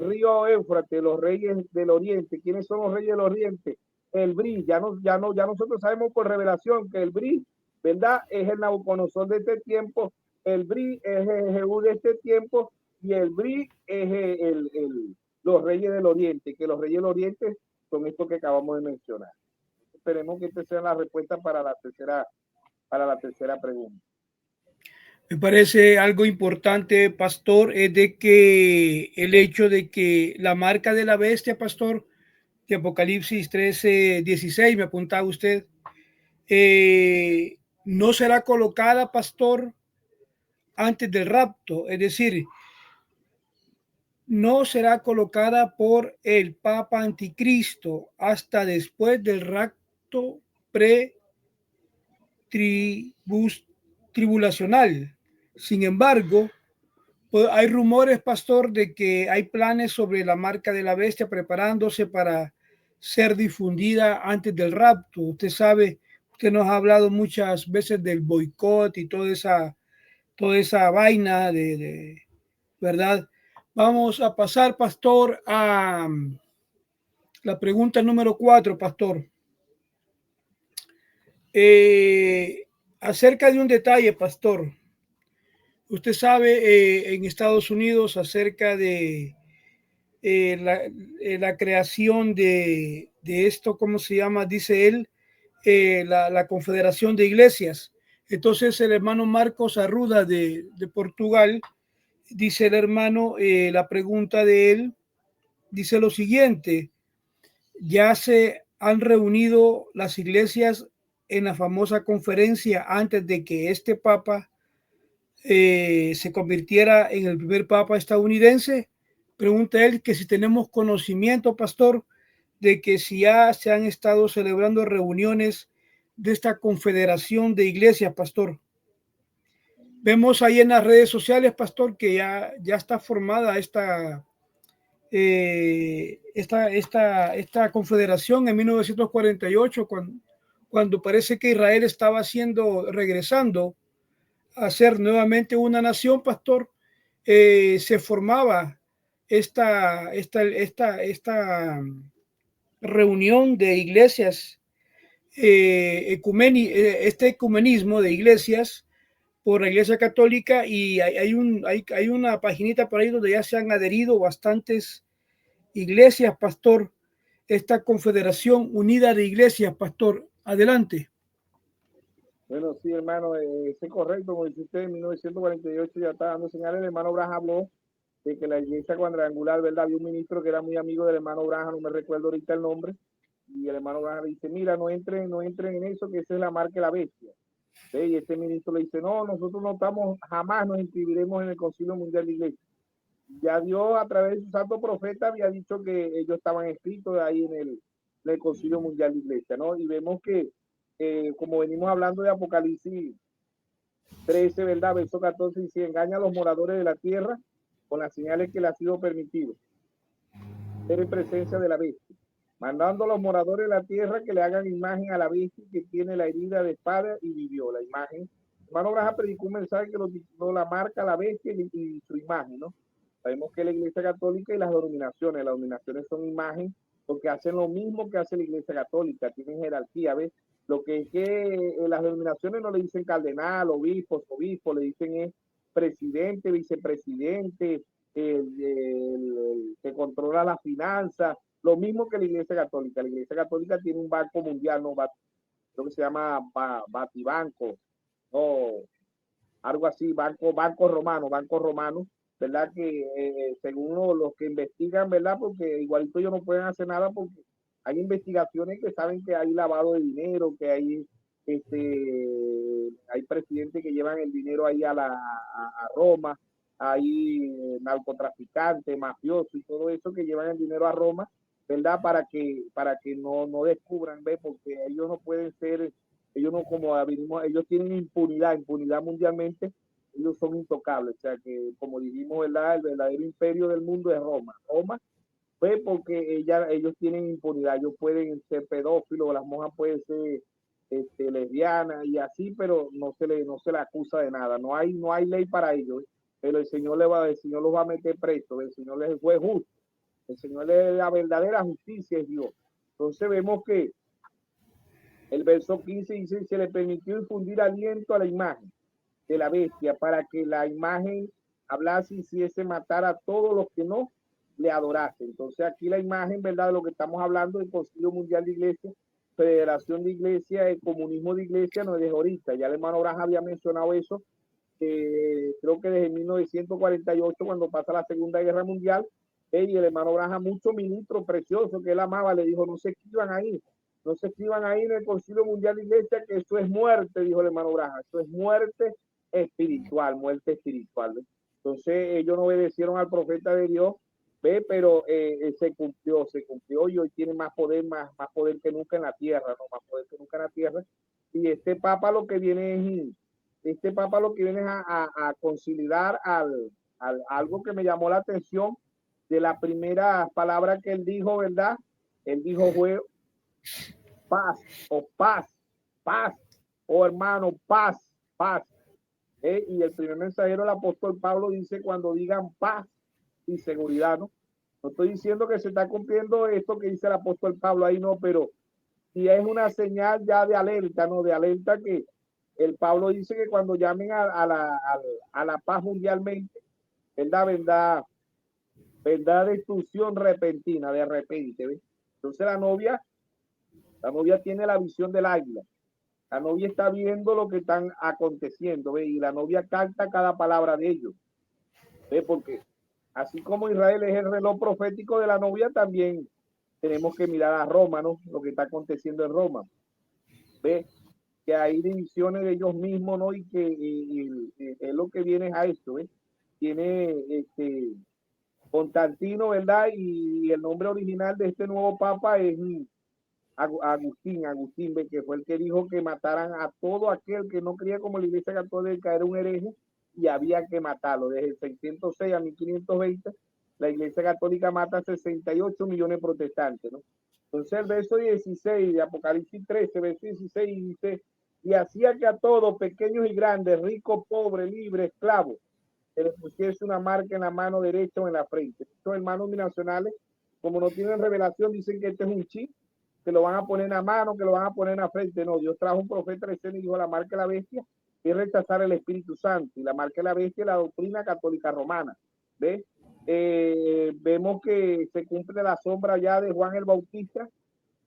río Éufrates? Los reyes del oriente. ¿Quiénes son los reyes del oriente? El BRI. Ya nosotros sabemos por revelación que el BRI, ¿verdad? Es el Nabucodonosor de este tiempo, el BRI es el Jehú de este tiempo y el BRI es los reyes del oriente, que los reyes del oriente son estos que acabamos de mencionar. Esperemos que esta sea la respuesta para la tercera pregunta. Me parece algo importante, pastor, es de que el hecho de que la marca de la bestia, pastor, de Apocalipsis 13:16, me apuntaba usted, no será colocada, pastor, antes del rapto, es decir, no será colocada por el Papa Anticristo hasta después del rapto tribulacional. Sin embargo, pues hay rumores, pastor, de que hay planes sobre la marca de la bestia preparándose para ser difundida antes del rapto. Usted sabe, usted nos ha hablado muchas veces del boicot y toda esa vaina de verdad. Vamos a pasar, pastor, a la pregunta número 4, pastor. Acerca de un detalle, pastor. Usted sabe en Estados Unidos acerca de la creación de esto, ¿cómo se llama? Dice él, la Confederación de Iglesias. Entonces el hermano Marcos Arruda de Portugal, dice el hermano, la pregunta de él, dice lo siguiente: ya se han reunido las iglesias en la famosa conferencia antes de que este papa se convirtiera en el primer papa estadounidense. Pregunta él que si tenemos conocimiento, pastor, de que si ya se han estado celebrando reuniones de esta confederación de iglesias, pastor. Vemos ahí en las redes sociales, pastor, que ya está formada esta confederación en 1948, cuando parece que Israel estaba regresando a ser nuevamente una nación, pastor, se formaba esta reunión de iglesias, este ecumenismo de iglesias por la Iglesia Católica, y hay una paginita por ahí donde ya se han adherido bastantes iglesias, pastor, esta Confederación Unida de Iglesias, pastor. Adelante. Bueno, sí, hermano, es correcto, como dice usted, en 1948 ya está dando señales. El hermano Branham habló de que la iglesia cuadrangular, ¿verdad? Había un ministro que era muy amigo del hermano Branham, no me recuerdo ahorita el nombre, y el hermano Branham dice, mira, no entren en eso, que esa es la marca de la bestia. ¿Ve? Y este ministro le dice, no, nosotros no estamos, jamás nos inscribiremos en el Concilio Mundial de Iglesia. Ya Dios a través de su santo profeta había dicho que ellos estaban escritos ahí en el Concilio Mundial de Iglesia, ¿no? Y vemos que, como venimos hablando de Apocalipsis 13, ¿verdad? Verso 14, dice, engaña a los moradores de la tierra con las señales que le ha sido permitido ser en presencia de la bestia, mandando a los moradores de la tierra que le hagan imagen a la bestia que tiene la herida de espada y vivió la imagen. Hermano Braja predicó un mensaje que lo tituló La marca, la bestia y su imagen, ¿no? Sabemos que la Iglesia Católica y las denominaciones son imagen porque hacen lo mismo que hace la Iglesia Católica, tienen jerarquía, ¿ves? Lo que es que las denominaciones no le dicen cardenal, obispo, le dicen es presidente, vicepresidente, el que controla las finanzas, lo mismo que la Iglesia Católica. La Iglesia Católica tiene un banco mundial, ¿no? Creo que se llama Batibanco, o algo así, banco romano, ¿verdad? Que según los que investigan, ¿verdad? Porque igualito ellos no pueden hacer nada porque hay investigaciones que saben que hay lavado de dinero, que hay presidentes que llevan el dinero ahí a Roma, hay narcotraficantes, mafiosos y todo eso que llevan el dinero a Roma, ¿verdad? Para que no descubran, ¿ves? Porque ellos no pueden ser, ellos no como ellos tienen impunidad mundialmente, ellos son intocables, o sea que como dijimos, ¿verdad? El verdadero imperio del mundo es Roma. Roma pues porque ellos tienen impunidad, ellos pueden ser pedófilos, las monjas pueden ser lesbianas y así, pero no se le acusa de nada, no hay ley para ellos, pero el Señor los va a meter preso, el Señor es el juez justo, el Señor es la verdadera justicia, es Dios. Entonces vemos que el verso 15 dice, se le permitió infundir aliento a la imagen de la bestia para que la imagen hablase y hiciese matar a todos los que no le adorasen. Entonces aquí la imagen, ¿verdad? De lo que estamos hablando del Concilio Mundial de Iglesia, Federación de Iglesia, el comunismo de Iglesia no es de ahorita. Ya el hermano Braja había mencionado eso, creo que desde 1948, cuando pasa la Segunda Guerra Mundial, y el hermano Braja, muchos ministros preciosos que él amaba, le dijo, no se escriban ahí, no se escriban ahí en el Concilio Mundial de Iglesia, que eso es muerte, dijo el hermano Braja, eso es muerte espiritual, muerte espiritual. ¿Ve? Entonces ellos no obedecieron al profeta de Dios, ¿ve? Pero se cumplió y hoy tiene más poder que nunca en la tierra, ¿no? Más poder que nunca en la tierra. Y este Papa lo que viene es a conciliar algo que me llamó la atención de la primera palabra que él dijo, ¿verdad? Él dijo fue paz o paz, paz, o hermano, paz, paz. Y el primer mensajero, el apóstol Pablo, dice cuando digan paz y seguridad, ¿no? No estoy diciendo que se está cumpliendo esto que dice el apóstol Pablo ahí, no, pero sí es una señal ya de alerta, ¿no? De alerta que el Pablo dice que cuando llamen a la paz mundialmente, ¿verdad? Vendrá destrucción repentina, de repente, ¿ves? Entonces la novia tiene la visión del águila. La novia está viendo lo que están aconteciendo, ¿ve? Y la novia capta cada palabra de ellos, ¿ve? Porque así como Israel es el reloj profético de la novia, también tenemos que mirar a Roma, ¿no? Lo que está aconteciendo en Roma, ¿ve? Que hay divisiones de ellos mismos, ¿no? Y que es lo que viene a esto, ¿ve? Tiene Constantino, ¿verdad? Y el nombre original de este nuevo papa es Agustín, que fue el que dijo que mataran a todo aquel que no creía como la Iglesia Católica era un hereje y había que matarlo. Desde el 606 a 1520, la Iglesia Católica mata a 68 millones de protestantes, ¿no? Entonces el verso 16 de Apocalipsis 13, verso 16 dice, y hacía que a todos, pequeños y grandes, ricos, pobres, libres, esclavos, se les pusiese una marca en la mano derecha o en la frente. Estos hermanos binacionales, como no tienen revelación, dicen que este es un chip, que lo van a poner en la mano, que lo van a poner en la frente. No, Dios trajo un profeta de escena y dijo, la marca de la bestia es rechazar el Espíritu Santo. Y la marca de la bestia es la doctrina católica romana. ¿Ves? Vemos que se cumple la sombra ya de Juan el Bautista,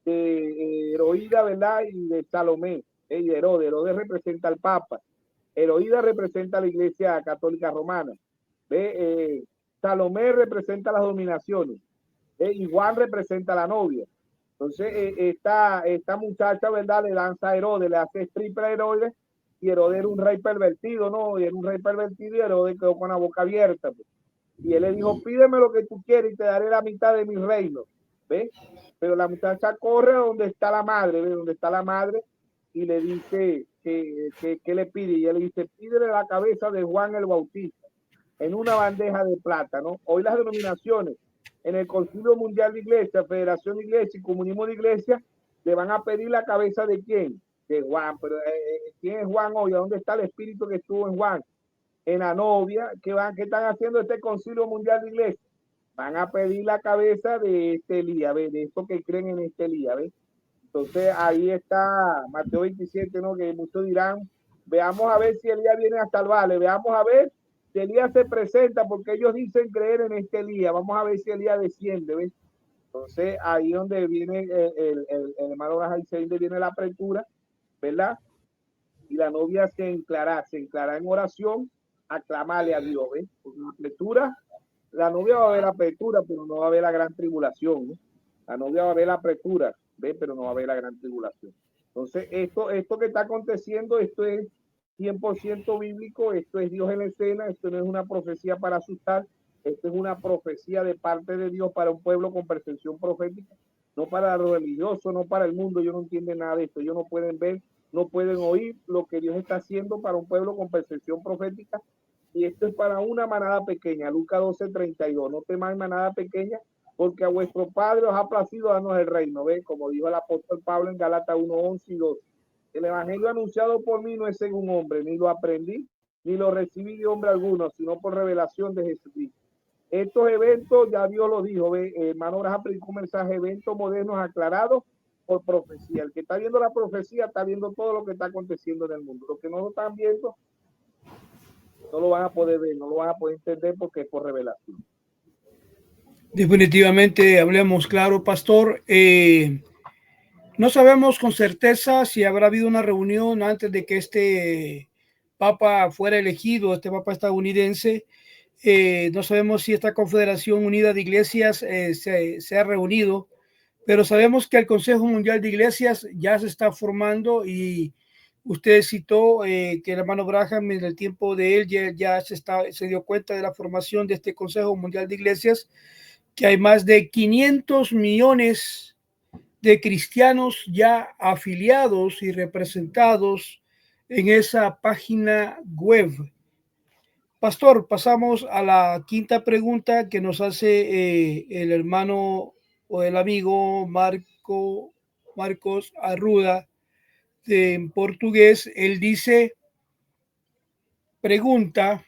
de Heroída, ¿verdad? Y de Salomé, y de Herodes. Herodes representa al Papa. Heroída representa a la Iglesia Católica Romana. Salomé representa las dominaciones. Y Juan representa a la novia. Entonces, esta muchacha, ¿verdad? Le lanza a Herodes, le hace triple a Herodes, y Herodes era un rey pervertido, ¿no? Y era un rey pervertido y Herodes quedó con la boca abierta. Pues. Y él le dijo, pídeme lo que tú quieres y te daré la mitad de mi reino. ¿Ves? Pero la muchacha corre a donde está la madre, ¿ves? Donde está la madre, y le dice que le pide. Y él le dice, pídele la cabeza de Juan el Bautista en una bandeja de plata, ¿no? Hoy las denominaciones en el Concilio Mundial de Iglesia, Federación de Iglesia y Comunismo de Iglesia le van a pedir la cabeza de quién, de Juan. Pero ¿quién es Juan hoy? ¿Dónde está el espíritu que estuvo en Juan? En la novia. ¿Qué están haciendo este Concilio Mundial de Iglesia? Van a pedir la cabeza de este Elías, de estos que creen en este Elías. ¿ves? Entonces ahí está Mateo 27, ¿no? Que muchos dirán, veamos a ver si Elías viene a salvarle, veamos a ver si Elías se presenta, porque ellos dicen creer en este Elías, vamos a ver si Elías desciende, ¿ves? Entonces ahí donde viene el hermano Gajaicende, viene la apertura, ¿verdad? Y la novia se enclara en oración, a clamarle a Dios, ¿ves? Porque la apertura, la novia va a ver apertura, pero no va a haber la gran tribulación, ¿no? La novia va a ver la apertura, ¿ves? Pero no va a haber la gran tribulación. Entonces, esto que está aconteciendo, esto es 100% bíblico, esto es Dios en la escena, esto no es una profecía para asustar, esto es una profecía de parte de Dios para un pueblo con percepción profética, no para los religiosos, no para el mundo. Yo no entiendo nada de esto, ellos no pueden ver, no pueden oír lo que Dios está haciendo para un pueblo con percepción profética. Y esto es para una manada pequeña. Lucas 12:32. No temáis manada pequeña, porque a vuestro Padre os ha placido darnos el reino. ¿Ven? Como dijo el apóstol Pablo en Gálatas 1:11 y 12. El evangelio anunciado por mí no es según hombre, ni lo aprendí, ni lo recibí de hombre alguno, sino por revelación de Jesucristo. Estos eventos, ya Dios lo dijo, hermano Abraham predicó un mensaje, eventos modernos aclarados por profecía. El que está viendo la profecía está viendo todo lo que está aconteciendo en el mundo. Los que no lo están viendo no lo van a poder ver, no lo van a poder entender porque es por revelación. Definitivamente, hablemos claro, pastor. No sabemos con certeza si habrá habido una reunión antes de que este papa fuera elegido, este papa estadounidense. No sabemos si esta Confederación Unida de Iglesias se ha reunido, pero sabemos que el Consejo Mundial de Iglesias ya se está formando y usted citó que el hermano Branham en el tiempo de él ya se dio cuenta de la formación de este Consejo Mundial de Iglesias, que hay más de 500 millones de cristianos ya afiliados y representados en esa página web. Pastor, pasamos a la quinta pregunta que nos hace el hermano o el amigo Marcos Arruda en portugués. Él dice, pregunta,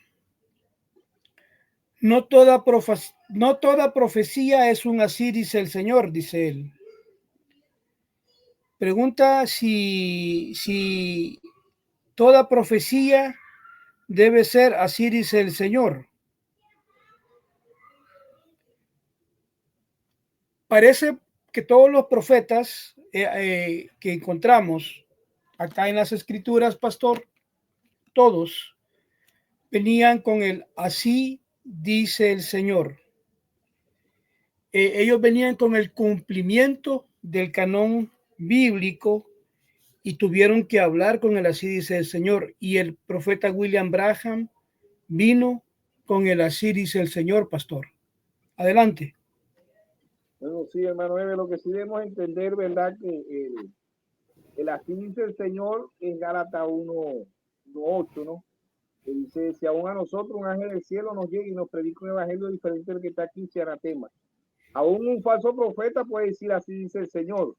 no toda profecía es un así dice el Señor, dice él. Pregunta si toda profecía debe ser así dice el Señor. Parece que todos los profetas que encontramos acá en las escrituras, pastor, todos venían con el así dice el Señor. Ellos venían con el cumplimiento del canon bíblico y tuvieron que hablar con el así dice el Señor. Y el profeta William Branham vino con el así dice el Señor, pastor. Adelante. Bueno, sí, hermano Eve, lo que sí debemos entender, ¿verdad? Que el así dice el Señor en Gálatas 1:8, ¿no? Que dice, si aún a nosotros un ángel del cielo nos llega y nos predica un evangelio diferente del que está aquí, se anatema. Aún un falso profeta puede decir así dice el Señor,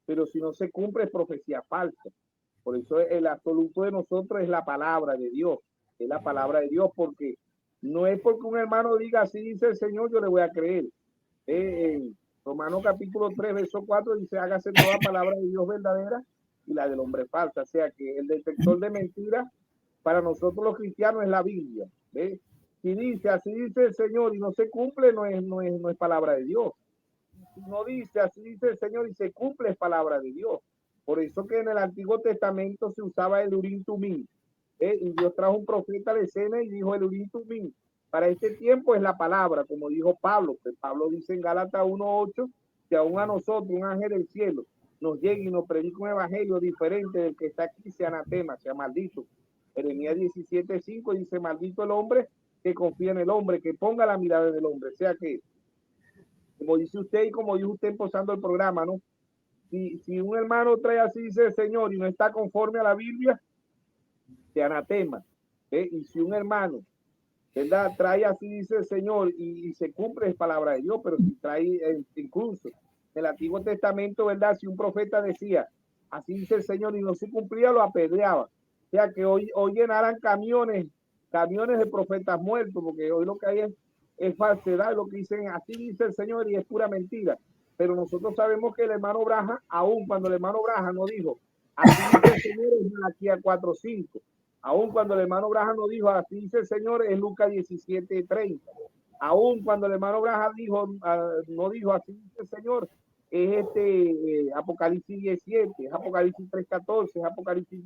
pero si no se cumple es profecía falsa. Por eso el absoluto de nosotros es la palabra de Dios, es la palabra de Dios, porque no es porque un hermano diga así dice el Señor, yo le voy a creer. En Romanos capítulo 3, verso 4 dice, hágase toda palabra de Dios verdadera y la del hombre falsa. O sea que el detector de mentiras para nosotros los cristianos es la Biblia. ¿Ves? Si dice así dice el Señor y no se cumple, no es palabra de Dios. Si no dice así dice el Señor y se cumple, es palabra de Dios. Por eso que en el Antiguo Testamento se usaba el Urim Tumim. Y Dios trajo un profeta a la escena y dijo el Urim Tumim. Para este tiempo es la palabra, como dijo Pablo, que Pablo dice en Gálatas 1:8, que aún a nosotros, un ángel del cielo, nos llegue y nos predica un evangelio diferente del que está aquí, sea anatema, sea maldito. Jeremías 17:5 dice, maldito el hombre que confía en el hombre, que ponga la mirada en el hombre. O sea que, como dice usted y como dijo usted empezando el programa, ¿no? Si un hermano trae así, dice el Señor, y no está conforme a la Biblia, de anatema. Y si un hermano, ¿verdad? Trae así, dice el Señor, y se cumple es palabra de Dios, pero si trae incluso en el Antiguo Testamento, ¿verdad? Si un profeta decía, así dice el Señor, y no se cumplía, lo apedreaba. O sea que hoy llenarán camiones de profetas muertos, porque hoy lo que hay es falsedad, lo que dicen, así dice el Señor, y es pura mentira. Pero nosotros sabemos que el hermano Braja, aun cuando el hermano Braja no dijo, así dice el Señor, es Malaquías 4:5. Aún cuando el hermano Braja no dijo, así dice el Señor, es Lucas 17:30. Aún cuando el hermano Braja dijo, no dijo, así dice el Señor, es Apocalipsis 17, es Apocalipsis 3:14, es Apocalipsis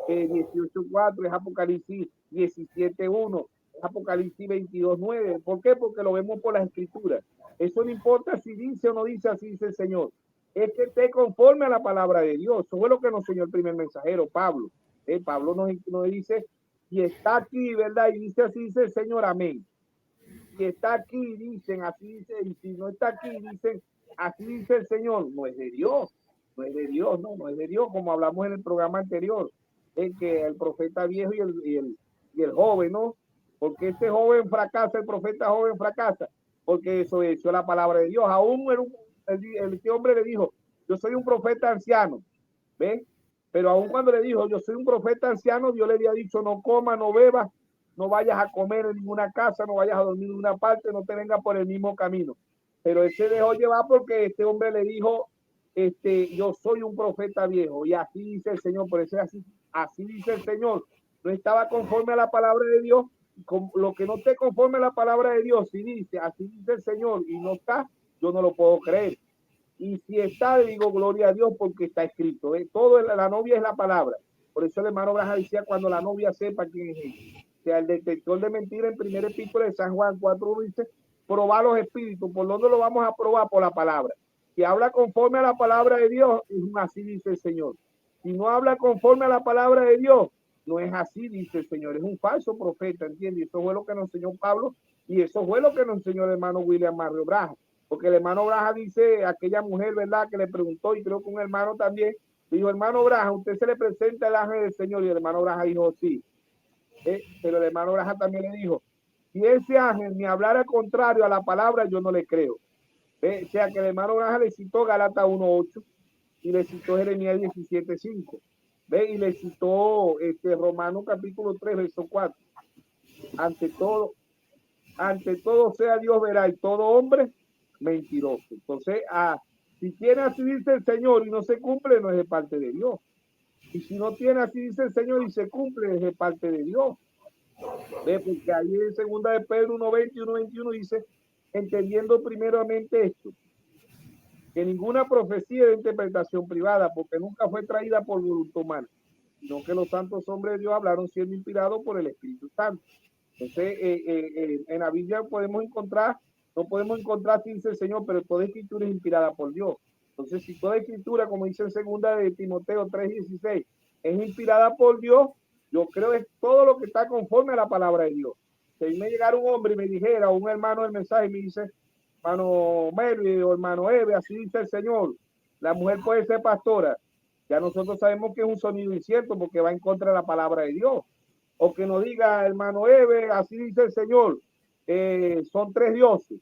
18:4, es Apocalipsis 17:1, es Apocalipsis 22:9. ¿Por qué? Porque lo vemos por las escrituras. Eso no importa si dice o no dice, así dice el Señor. Es que esté conforme a la palabra de Dios. Eso fue lo que nos enseñó el primer mensajero, Pablo. Pablo nos dice, y está aquí, ¿verdad? Y dice así dice el Señor, amén. Y está aquí, dicen, así dice, y si no está aquí, dicen, así dice el Señor, no es de Dios, no es de Dios, no es de Dios, como hablamos en el programa anterior, es que el profeta viejo y el joven, ¿no? Porque este joven fracasa, el profeta joven fracasa, porque eso es la palabra de Dios. Aún este hombre le dijo, yo soy un profeta anciano, ¿ven? Pero aún cuando le dijo, yo soy un profeta anciano, Dios le había dicho, no coma, no beba, no vayas a comer en ninguna casa, no vayas a dormir en ninguna parte, no te vengas por el mismo camino. Pero él se dejó llevar porque este hombre le dijo, yo soy un profeta viejo, y así dice el Señor, por eso es así dice el Señor. No estaba conforme a la palabra de Dios, con lo que no esté conforme a la palabra de Dios, si dice, así dice el Señor, y no está, yo no lo puedo creer. Y si está, le digo gloria a Dios porque está escrito. Todo la novia es la palabra. Por eso el hermano Braja decía, cuando la novia sepa quién es él. O sea, el detector de mentiras en primer epístola de San Juan 4 dice, probar los espíritus. ¿Por dónde lo vamos a probar? Por la palabra. Si habla conforme a la palabra de Dios, es así dice el Señor. Si no habla conforme a la palabra de Dios, no es así, dice el Señor. Es un falso profeta, ¿entiendes? Eso fue lo que nos enseñó Pablo y eso fue lo que nos enseñó el hermano William Mario Braja. Porque el hermano Braja dice, aquella mujer, ¿verdad? Que le preguntó, y creo que un hermano también, dijo, hermano Braja, ¿usted se le presenta el ángel del Señor? Y el hermano Braja dijo, sí. Pero el hermano Braja también le dijo, si ese ángel me hablara contrario a la palabra, yo no le creo. O sea que el hermano Braja le citó Gálatas 1:8 y le citó Jeremías 17:5. Y le citó Romanos capítulo 3, verso 4. Ante todo sea Dios verá y todo hombre mentiroso. Entonces, si tiene así dice el Señor y no se cumple, no es de parte de Dios. Y si no tiene así dice el Señor y se cumple, es de parte de Dios. Porque ahí en segunda de Pedro 1:20 y 1:21 dice, entendiendo primeramente esto, que ninguna profecía de interpretación privada, porque nunca fue traída por voluntad humana, sino que los santos hombres de Dios hablaron siendo inspirados por el Espíritu Santo. Entonces, en la Biblia no podemos encontrar, si dice el Señor, pero toda escritura es inspirada por Dios. Entonces, si toda escritura, como dice en segunda de Timoteo 3:16, es inspirada por Dios, yo creo que es todo lo que está conforme a la palabra de Dios. Si a mí me llegara un hombre y me dijera, un hermano del mensaje, y me dice, hermano Melvin o hermano Eve, así dice el Señor, la mujer puede ser pastora. Ya nosotros sabemos que es un sonido incierto porque va en contra de la palabra de Dios. O que nos diga, hermano Eve, así dice el Señor, son 3 dioses.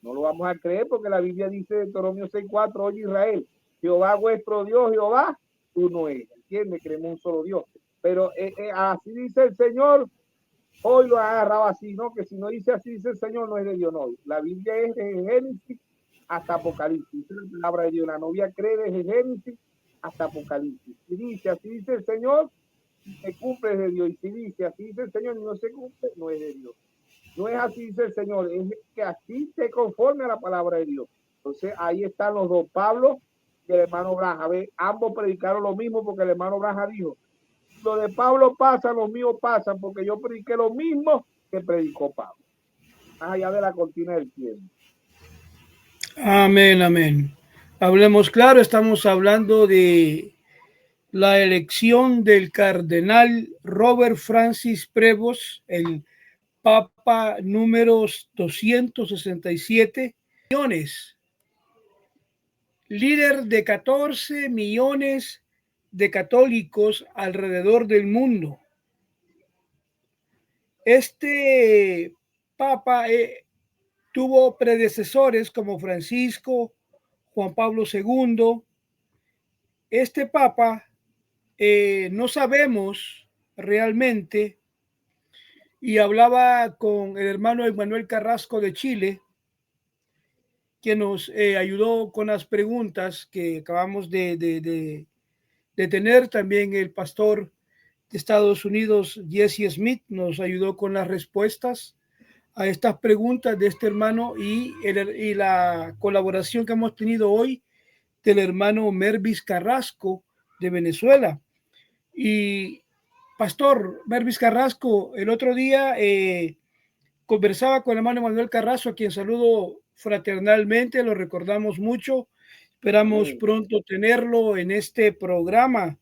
No lo vamos a creer porque la Biblia dice en Deuteronomio 6:4, oye Israel, Jehová vuestro Dios, Jehová, tú no eres. ¿Entiendes? Creemos un solo Dios. Pero así dice el Señor, hoy lo ha agarrado así, ¿no? Que si no dice así, dice el Señor, no es de Dios, no. La Biblia es de Génesis hasta Apocalipsis. Es la palabra de Dios. La novia cree desde Génesis hasta Apocalipsis. Y dice, así dice el Señor, se cumple de Dios. Y si dice, así dice el Señor, y no se cumple, no es de Dios. No es así, dice el Señor, es que así se conforme a la palabra de Dios. Entonces, ahí están los dos, Pablo y el hermano Braja. A ver, ambos predicaron lo mismo porque el hermano Braja dijo, lo de Pablo pasa, los míos pasan, porque yo prediqué lo mismo que predicó Pablo. Más allá de la cortina del cielo. Amén, amén. Hablemos claro, estamos hablando de la elección del cardenal Robert Francis Prevost, el Papa número 267 millones, líder de 14 millones de católicos alrededor del mundo. Este Papa tuvo predecesores como Francisco, Juan Pablo II. Este Papa no sabemos realmente, y hablaba con el hermano Emmanuel Carrasco de Chile, que nos ayudó con las preguntas que acabamos de tener. También el pastor de Estados Unidos, Jesse Smith, nos ayudó con las respuestas a estas preguntas de este hermano y la colaboración que hemos tenido hoy del hermano Mervis Carrasco de Venezuela. Y pastor Mervis Carrasco, el otro día conversaba con el hermano Manuel Carrasco, a quien saludo fraternalmente, lo recordamos mucho. Esperamos pronto tenerlo en este programa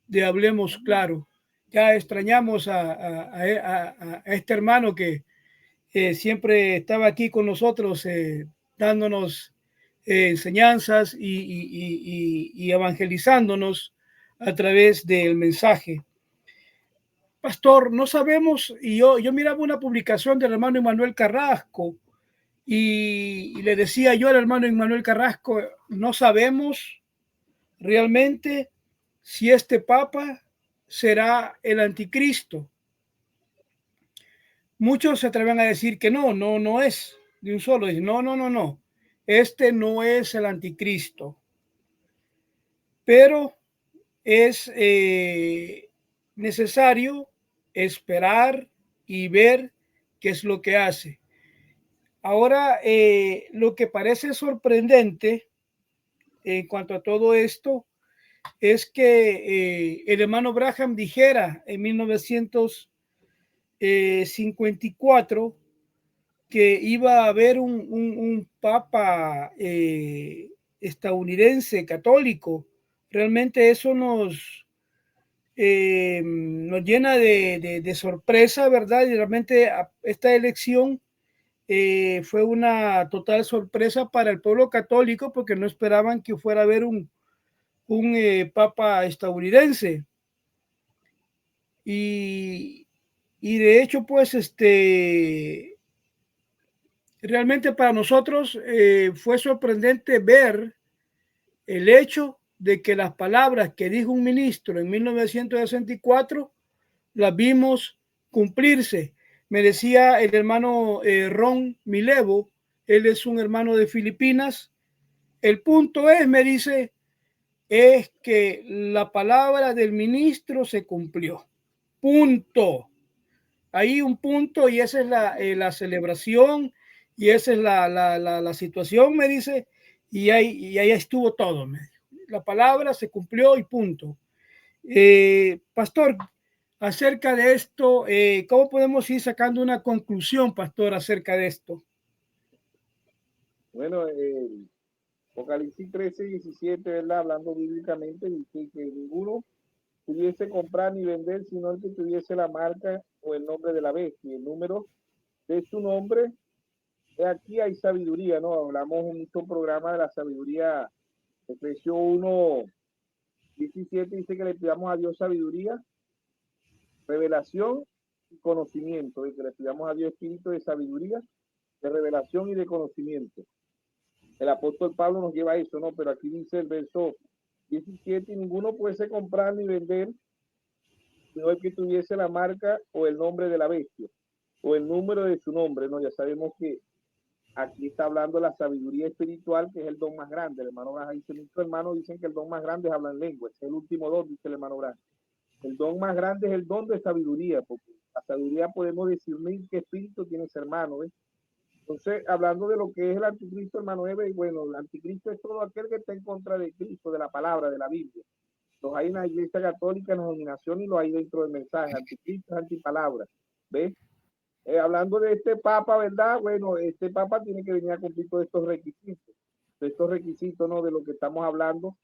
de Hablemos Claro. Ya extrañamos a este hermano que siempre estaba aquí con nosotros, dándonos enseñanzas y evangelizándonos a través del mensaje. Pastor, no sabemos, y yo miraba una publicación del hermano Emmanuel Carrasco y le decía yo al hermano Emmanuel Carrasco, no sabemos realmente si este Papa será el anticristo. Muchos se atreven a decir que no es de un solo. Dicen, no. Este no es el anticristo. Pero es necesario esperar y ver qué es lo que hace. Ahora, lo que parece sorprendente en cuanto a todo esto es que el hermano Branham dijera en 1954 que iba a haber un papa estadounidense católico. Realmente eso nos llena de sorpresa, ¿verdad? Y realmente esta elección fue una total sorpresa para el pueblo católico porque no esperaban que fuera a haber un papa estadounidense. Y de hecho, pues, realmente para nosotros fue sorprendente ver el hecho de que las palabras que dijo un ministro en 1964 las vimos cumplirse. Me decía el hermano Ron Milevo, él es un hermano de Filipinas. El punto es, me dice, es que la palabra del ministro se cumplió. Punto. Hay un punto y esa es la celebración y esa es la situación, me dice, y ahí estuvo todo. La palabra se cumplió y punto. Pastor, acerca de esto, ¿cómo podemos ir sacando una conclusión, pastor, acerca de esto? Bueno, Apocalipsis 13:17, ¿verdad? Hablando bíblicamente, dice que ninguno pudiese comprar ni vender, sino el que tuviese la marca o el nombre de la bestia y el número de su nombre. Aquí hay sabiduría, ¿no? Hablamos en nuestro programa de la sabiduría. Efesios 1:17 dice que le pidamos a Dios sabiduría, revelación y conocimiento, y que le pidamos a Dios espíritu de sabiduría de revelación y de conocimiento. El apóstol Pablo nos lleva a eso, ¿no? Pero aquí dice el verso 17, ninguno puede comprar ni vender, sino el que tuviese la marca o el nombre de la bestia, o el número de su nombre, ¿no? Ya sabemos que aquí está hablando de la sabiduría espiritual, que es el don más grande. El hermano Branham dice, muchos hermanos dicen que el don más grande es hablar en lengua, es el último don, dice el hermano Branham. El don más grande es el don de sabiduría, porque la sabiduría podemos discernir qué espíritu tiene ese hermano, ¿ves? Entonces, hablando de lo que es el anticristo, hermano Eve, bueno, el anticristo es todo aquel que está en contra de Cristo, de la palabra, de la Biblia. Los hay en la iglesia católica, en la denominación, y los hay dentro del mensaje. Anticristo es antipalabra, ¿ves? Hablando de este papa, ¿verdad? Bueno, este papa tiene que venir a cumplir todos estos requisitos, ¿no? De lo que estamos hablando.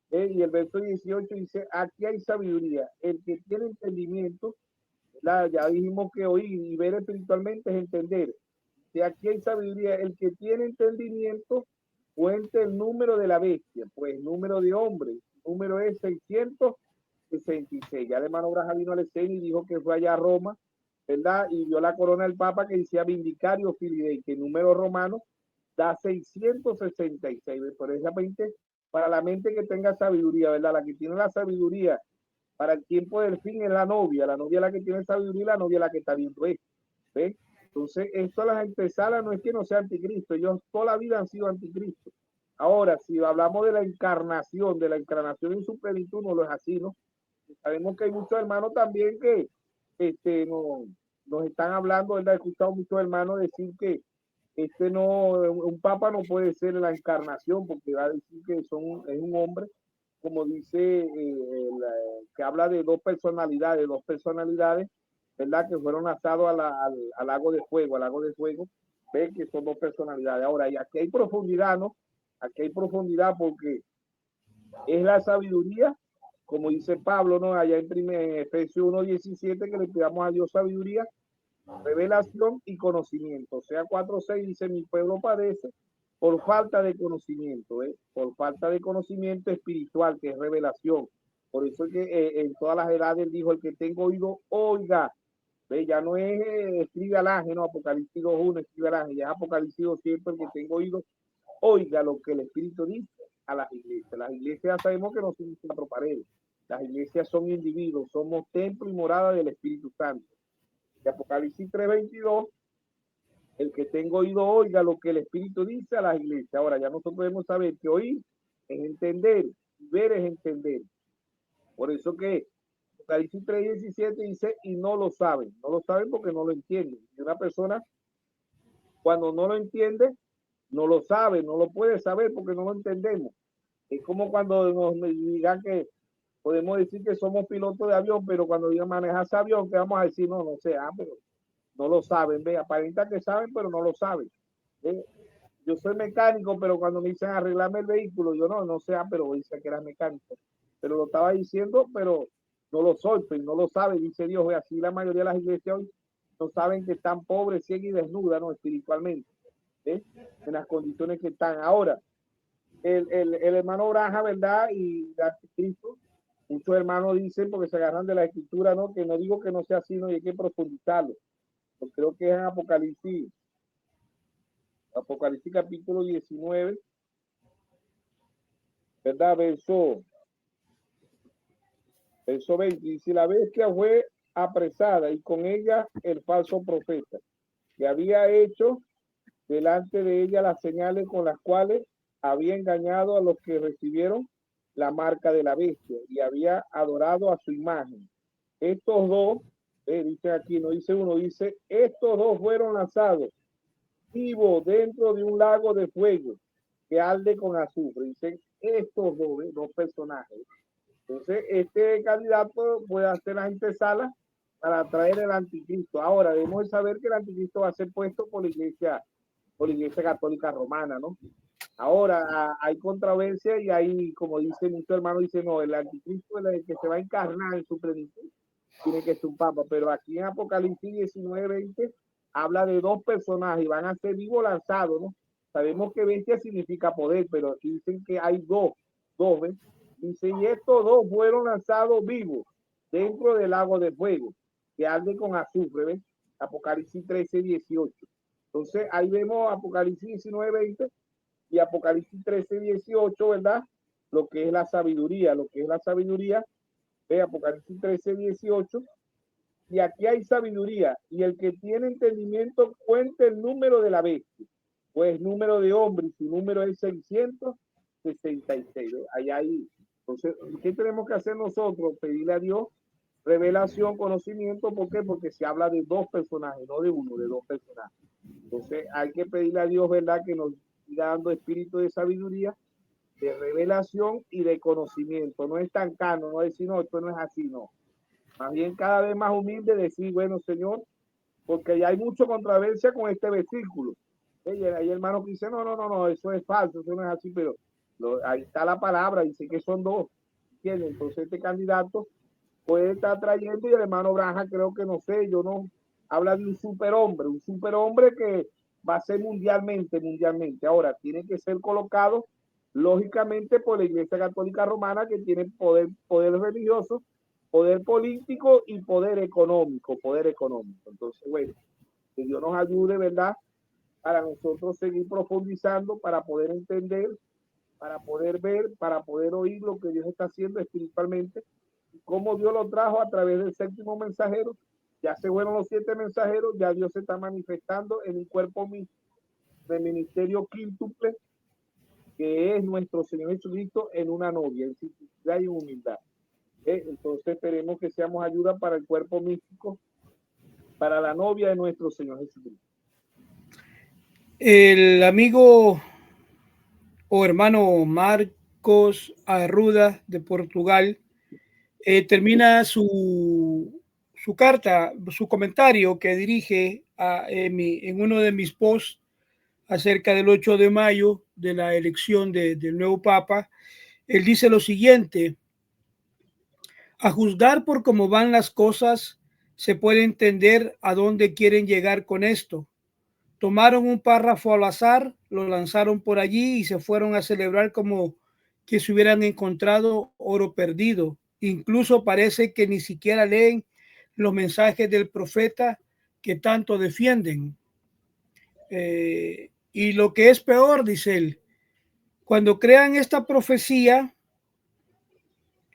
Y el verso 18 dice, aquí hay sabiduría. El que tiene entendimiento, ¿verdad? Ya dijimos que oír y ver espiritualmente es entender. Y aquí hay sabiduría. El que tiene entendimiento, cuente el número de la bestia, pues número de hombre. El número es 666. Ya el hermano Branham vino al escena y dijo que fue allá a Roma, ¿verdad? Y vio la corona del Papa que decía Vindicario Filidei, que el número romano da 666. Por esa mente, para la mente que tenga sabiduría, ¿verdad? La que tiene la sabiduría para el tiempo del fin es la novia es la que tiene sabiduría y la novia es la que está viendo esto, ¿ves? Entonces, esto las antesala no es que no sea anticristo, ellos toda la vida han sido anticristo. Ahora, si hablamos de la encarnación en su plenitud, no lo es así, ¿no? Sabemos que hay muchos hermanos también que nos están hablando, ¿verdad? He escuchado muchos hermanos decir que un papa no puede ser la encarnación porque va a decir que es un hombre, como dice, que habla de dos personalidades, ¿verdad? Que fueron lanzados al lago de fuego, ve que son dos personalidades. Ahora, y aquí hay profundidad, ¿no? Aquí hay profundidad porque es la sabiduría, como dice Pablo, ¿no? Allá en Efesios 1:17, que le pidamos a Dios sabiduría, revelación y conocimiento. O sea, 4:6 dice, mi pueblo padece por falta de conocimiento, ¿eh? Por falta de conocimiento espiritual, que es revelación. Por eso es que en todas las edades dijo, el que tenga oído, oiga. ¿Ve? Ya no es escribe al ángel, no, Apocalipsis 2:1, escribe al ángel, ya es Apocalipsis 2:7, el que tenga oído, oiga lo que el Espíritu dice a las iglesias. Las iglesias ya sabemos que no son cuatro paredes. Las iglesias son individuos, somos templo y morada del Espíritu Santo. De Apocalipsis 3:22, el que tenga oído oiga lo que el Espíritu dice a las iglesias. Ahora ya nosotros podemos saber que oír es entender, ver es entender. Por eso que Apocalipsis 3:17 dice, y no lo saben porque no lo entienden. Y una persona, cuando no lo entiende, no lo sabe, no lo puede saber porque no lo entendemos. Es como cuando nos digan que podemos decir que somos pilotos de avión, pero cuando digan manejar ese avión, que vamos a decir, no sé, pero no lo saben, ve, aparenta que saben, pero no lo saben. Yo soy mecánico, pero cuando me dicen arreglarme el vehículo, yo no sé, pero dice que era mecánico. Pero lo estaba diciendo, pero no lo soy, pues no lo sabe, dice Dios. Y así la mayoría de las iglesias hoy no saben que están pobres, ciegas y desnudas, ¿no? Espiritualmente, ¿eh? En las condiciones que están. Ahora, el hermano Branham, ¿verdad? Y el anticristo, muchos hermanos dicen, porque se agarran de la escritura, ¿no? Que no digo que no sea así, no, y hay que profundizarlo. Yo creo que es en Apocalipsis capítulo 19, ¿verdad? Verso 20, dice, la bestia fue apresada y con ella el falso profeta, que había hecho delante de ella las señales con las cuales había engañado a los que recibieron la marca de la bestia y había adorado a su imagen. Estos dos, dice aquí, no dice uno, dice, estos dos fueron lanzados vivos dentro de un lago de fuego que arde con azufre. Dicen estos dos personajes. Entonces, este candidato puede hacer la antesala para traer el anticristo. Ahora, debemos saber que el anticristo va a ser puesto por la iglesia católica romana, ¿no? Ahora, hay controversia y hay, como dice muchos hermanos, dicen, no, el anticristo es el que se va a encarnar en su plenitud, tiene que ser un papa. Pero aquí en Apocalipsis 19:20 habla de dos personajes y van a ser vivos lanzados, ¿no? Sabemos que bestia significa poder, pero aquí dicen que hay dos, ¿ves? Dice, y estos dos fueron lanzados vivos dentro del lago de fuego, que arde con azufre, ¿ves? Apocalipsis 13:18. Entonces ahí vemos Apocalipsis 19:20 y Apocalipsis 13:18, ¿verdad? Lo que es la sabiduría, Apocalipsis 13:18. Y aquí hay sabiduría, y el que tiene entendimiento cuente el número de la bestia, pues número de hombre, y su número es 666. Allá hay. Entonces, ¿qué tenemos que hacer nosotros? Pedirle a Dios revelación, conocimiento. ¿Por qué? Porque se habla de dos personajes, no de uno, de dos personajes. Entonces, hay que pedirle a Dios, ¿verdad?, que nos siga dando espíritu de sabiduría, de revelación y de conocimiento. No es tan cano, no decir, no, esto no es así, no. Más bien cada vez más humilde decir, bueno, Señor, porque ya hay mucha controversia con este versículo. Hay hermanos que dicen, no, eso es falso, eso no es así, pero ahí está la palabra, dice que son dos. ¿Entiendes? Entonces este candidato puede estar trayendo, y el hermano Braja, creo que no sé, yo no, habla de un superhombre que va a ser mundialmente. Ahora, tiene que ser colocado, lógicamente, por la Iglesia Católica Romana, que tiene poder religioso, poder político y poder económico. Entonces, bueno, que Dios nos ayude, ¿verdad?, para nosotros seguir profundizando, para poder entender, para poder ver, para poder oír lo que Dios está haciendo espiritualmente, cómo Dios lo trajo a través del séptimo mensajero. Ya se fueron los 7 mensajeros, ya Dios se está manifestando en un cuerpo de ministerio quíntuple, que es nuestro Señor Jesucristo en una novia, en simplicidad y humildad. Entonces esperemos que seamos ayuda para el cuerpo místico, para la novia de nuestro Señor Jesucristo. El amigo o hermano Marcos Arruda de Portugal termina su carta, su comentario que dirige en uno de mis posts acerca del 8 de mayo de la elección del nuevo Papa. Él dice lo siguiente: a juzgar por cómo van las cosas, se puede entender a dónde quieren llegar con esto. Tomaron un párrafo al azar, lo lanzaron por allí y se fueron a celebrar como que se hubieran encontrado oro perdido. Incluso parece que ni siquiera leen los mensajes del profeta que tanto defienden. Y lo que es peor, dice él, cuando crean esta profecía,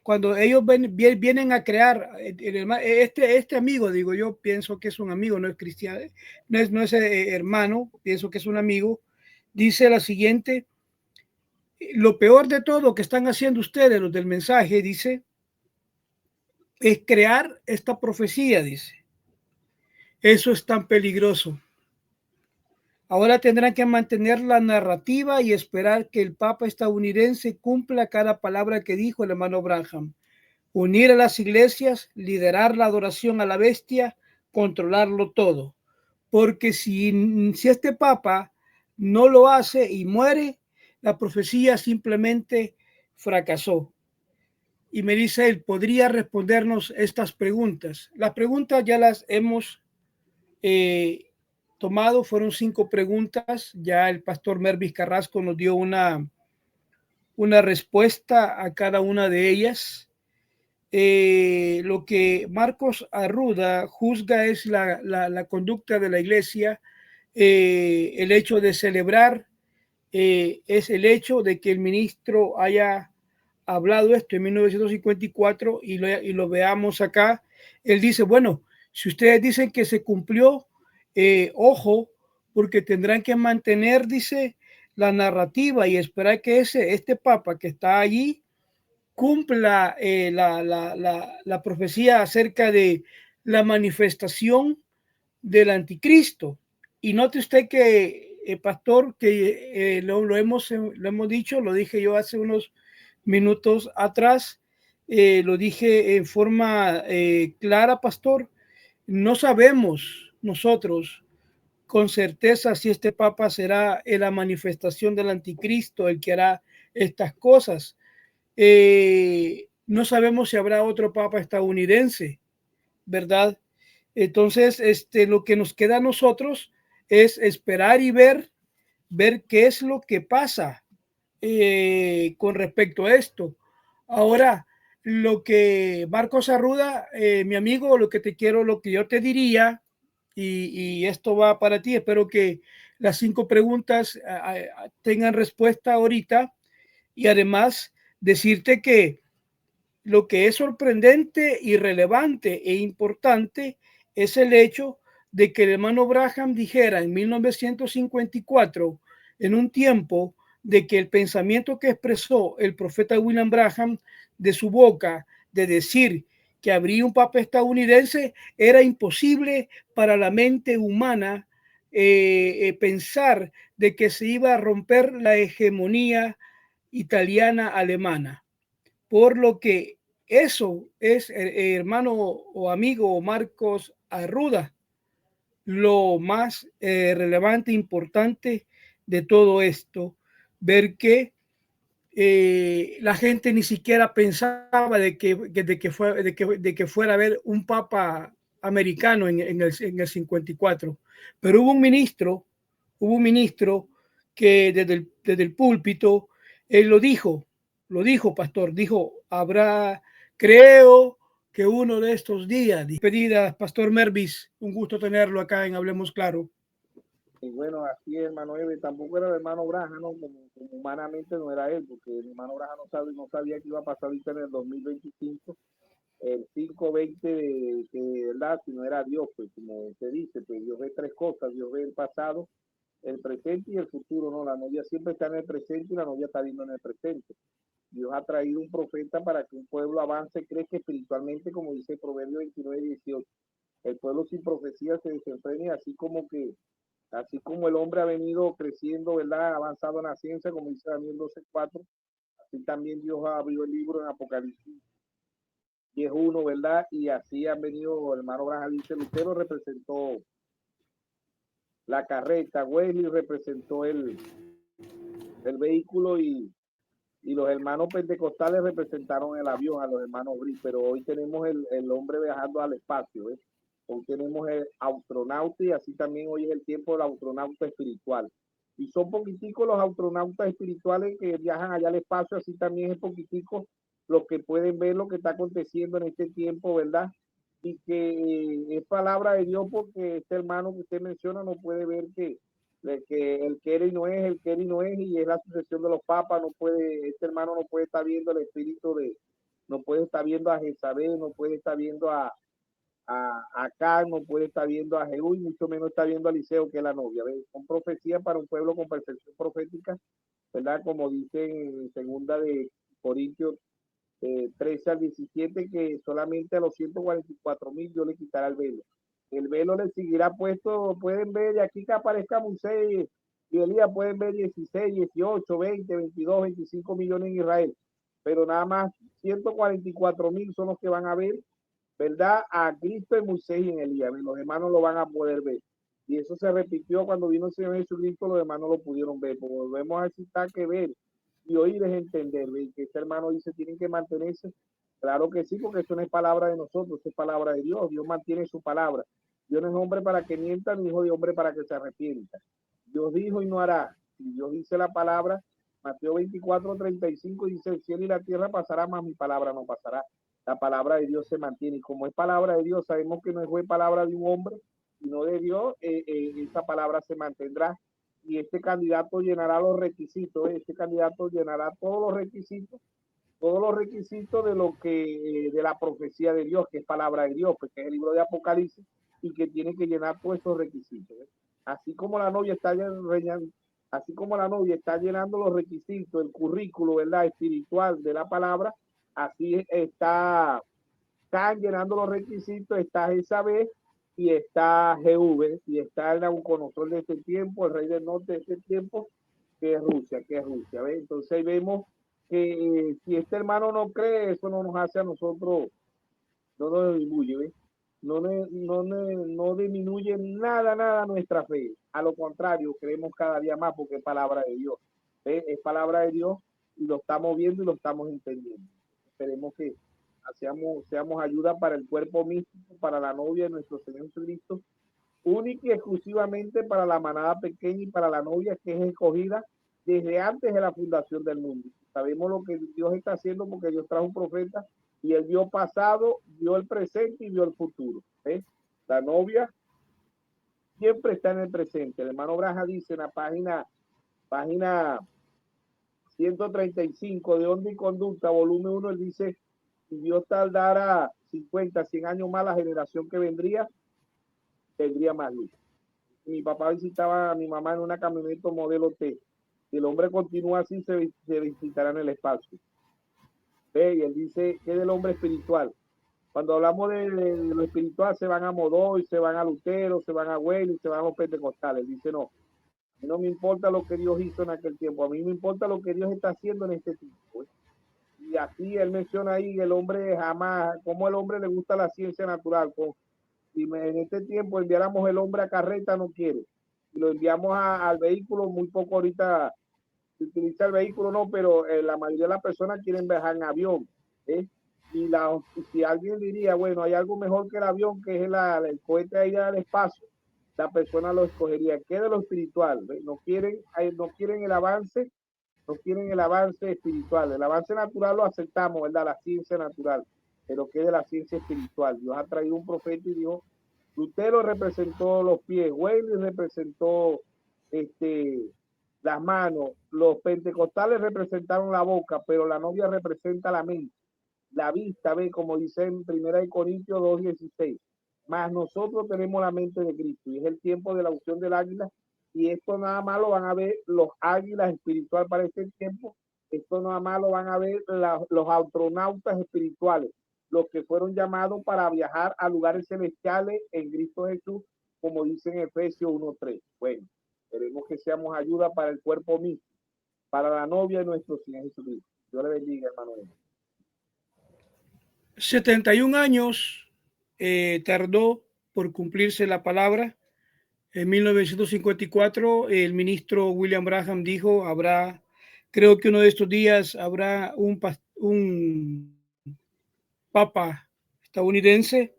cuando ellos vienen a crear, este amigo, digo yo, pienso que es un amigo, no es cristiano, no es hermano, pienso que es un amigo, dice la siguiente: lo peor de todo que están haciendo ustedes, los del mensaje, dice, es crear esta profecía, dice. Eso es tan peligroso. Ahora tendrán que mantener la narrativa y esperar que el Papa estadounidense cumpla cada palabra que dijo el hermano Branham. Unir a las iglesias, liderar la adoración a la bestia, controlarlo todo. Porque si este Papa no lo hace y muere, la profecía simplemente fracasó. Y me dice él, ¿podría respondernos estas preguntas? Las preguntas ya las hemos tomado, fueron 5 preguntas. Ya el pastor Mervis Carrasco nos dio una respuesta a cada una de ellas. Lo que Marcos Arruda juzga es la conducta de la iglesia, el hecho de celebrar, es el hecho de que el ministro haya hablado esto en 1954 y lo veamos acá. Él dice, bueno, si ustedes dicen que se cumplió, ojo, porque tendrán que mantener, dice, la narrativa y esperar que este papa que está allí cumpla la profecía acerca de la manifestación del anticristo. Y note usted que, pastor, que lo hemos dicho, lo dije yo hace unos minutos atrás, lo dije en forma clara, pastor, no sabemos nosotros con certeza si este papa será la manifestación del anticristo, el que hará estas cosas. No sabemos si habrá otro papa estadounidense, ¿verdad? Entonces, lo que nos queda a nosotros es esperar y ver qué es lo que pasa con respecto a esto. Ahora, lo que Marcos Arruda, mi amigo, lo que yo te diría y esto va para ti. Espero que las 5 preguntas tengan respuesta ahorita, y además decirte que lo que es sorprendente y relevante e importante es el hecho de que el hermano Branham dijera en 1954, en un tiempo de que el pensamiento que expresó el profeta William Branham de su boca, de decir que habría un papa estadounidense, era imposible para la mente humana pensar de que se iba a romper la hegemonía italiana-alemana. Por lo que eso es, hermano o amigo Marcos Arruda, lo más relevante, importante de todo esto, ver que la gente ni siquiera pensaba de que fuera a haber un papa americano en el 54. Pero hubo un ministro que desde el púlpito, él lo dijo, pastor, dijo, creo que uno de estos días. Despedidas, Pastor Mervis, un gusto tenerlo acá en Hablemos Claro. Y bueno, así es, hermano Eve, tampoco era el hermano Braja, ¿no? Como humanamente no era él, porque el hermano Braja no sabía que iba a pasar ahorita en el 2025, el 520 de verdad, si no era Dios, pues como se dice, pues Dios ve 3 cosas, Dios ve el pasado, el presente y el futuro, ¿no? La novia siempre está en el presente y la novia está viendo en el presente. Dios ha traído un profeta para que un pueblo avance, crezca espiritualmente, como dice Proverbio 29:18. El pueblo sin profecía se desenfrena, así como el hombre ha venido creciendo, ¿verdad? Avanzado en la ciencia, como dice Daniel 12:4, así también Dios ha abrido el libro en Apocalipsis 10:1, ¿verdad? Y así han venido, el hermano Branham dice, Lutero representó la carreta, Wesley representó el vehículo y los hermanos pentecostales representaron el avión a los hermanos Brice, pero hoy tenemos el hombre viajando al espacio, ¿eh? Hoy tenemos el astronauta y así también hoy es el tiempo del astronauta espiritual. Y son poquiticos los astronautas espirituales que viajan allá al espacio, así también es poquitico los que pueden ver lo que está aconteciendo en este tiempo, ¿verdad? Y que es palabra de Dios porque este hermano que usted menciona no puede ver que el que era y no es, el que era y no es, y es la sucesión de los papas, no puede, este hermano no puede estar viendo el espíritu no puede estar viendo a Jezabel, no puede estar viendo a Acán, no puede estar viendo a Jehú, y mucho menos está viendo a Eliseo, que es la novia. ¿Ves? Son profecías para un pueblo con perfección profética, ¿verdad? Como dice en segunda de Corintios 13 al 17, que solamente a los 144,000 Dios le quitará el velo. El velo le seguirá puesto, pueden ver de aquí que aparezca Moisés y Elías, pueden ver 16, 18, 20, 22, 25 millones en Israel, pero nada más 144,000 son los que van a ver, ¿verdad? A Cristo en Moisés y en Elías, los hermanos lo van a poder ver. Y eso se repitió cuando vino el Señor Jesucristo, los hermanos lo pudieron ver. Porque volvemos a citar que ver y oír es entender. Y que este hermano dice, tienen que mantenerse. Claro que sí, porque eso no es palabra de nosotros, es palabra de Dios. Dios mantiene su palabra. Dios no es hombre para que mienta, ni hijo de hombre para que se arrepienta. Dios dijo y no hará. Y Dios dice la palabra, Mateo 24:35, dice, el cielo y la tierra pasará, mas mi palabra no pasará. La palabra de Dios se mantiene. Y como es palabra de Dios, sabemos que no es palabra de un hombre, sino de Dios, esa palabra se mantendrá. Y este candidato llenará los requisitos, este candidato llenará todos los requisitos de lo que, de la profecía de Dios, que es palabra de Dios, porque es el libro de Apocalipsis, y que tiene que llenar todos esos requisitos. Así como la novia está así como la novia está llenando los requisitos, el currículo, ¿verdad? Espiritual de la palabra, así están llenando los requisitos, está Jezabel y está GV, y está el Nabucodonosor de este tiempo, el rey del norte de este tiempo, que es Rusia, ¿ves? Entonces ahí vemos que si este hermano no cree, eso no nos hace a nosotros, no nos disminuye, ¿ves? No disminuye nada nuestra fe. A lo contrario, creemos cada día más porque es palabra de Dios. ¿Ves? Es palabra de Dios y lo estamos viendo y lo estamos entendiendo. Esperemos que seamos ayuda para el cuerpo místico, para la novia de nuestro Señor Jesucristo, única y exclusivamente para la manada pequeña y para la novia que es escogida desde antes de la fundación del mundo. Sabemos lo que Dios está haciendo porque Dios trajo un profeta y él vio pasado, vio el presente y vio el futuro. ¿Eh? La novia siempre está en el presente. El hermano Braja dice en la página 135 de Onda y Conducta, volumen 1, él dice, si Dios tardara 50, 100 años más, la generación que vendría, tendría más luz. Mi papá visitaba a mi mamá en una camioneta modelo T. Si el hombre continúa así, se visitará en el espacio. ¿Ve? Y él dice que es del hombre espiritual. Cuando hablamos de lo espiritual, se van a Modoy, se van a Lutero, se van a Wesley, se van a los pentecostales. Él dice, no, a mí no me importa lo que Dios hizo en aquel tiempo, a mí me importa lo que Dios está haciendo en este tiempo. Y así él menciona ahí el hombre jamás, como el hombre le gusta la ciencia natural. Si en este tiempo enviáramos el hombre a carreta, no quiere. Si lo enviamos al vehículo, muy poco ahorita se utiliza el vehículo, no, pero la mayoría de las personas quieren viajar en avión. ¿eh? Y si alguien diría, bueno, hay algo mejor que el avión, que es el cohete ahí al espacio, la persona lo escogería. ¿Qué de lo espiritual? No quieren el avance, no quieren el avance espiritual. El avance natural lo aceptamos, ¿verdad? La ciencia natural. Pero ¿qué de la ciencia espiritual? Dios ha traído un profeta y dijo, Lutero representó los pies, Wesley representó las manos, los pentecostales representaron la boca, pero la novia representa la mente, la vista, ve, como dice en 1 Corintios 2:16. Más nosotros tenemos la mente de Cristo y es el tiempo de la unción del águila. Y esto nada más lo van a ver los águilas espirituales para este tiempo. Esto nada más lo van a ver los astronautas espirituales, los que fueron llamados para viajar a lugares celestiales en Cristo Jesús, como dice en Efesios 1:3. Bueno, queremos que seamos ayuda para el cuerpo mismo, para la novia de nuestro Señor Jesucristo. Dios le bendiga, hermano. 71 años tardó por cumplirse la palabra. En 1954 el ministro William Branham dijo, creo que uno de estos días habrá un papa estadounidense.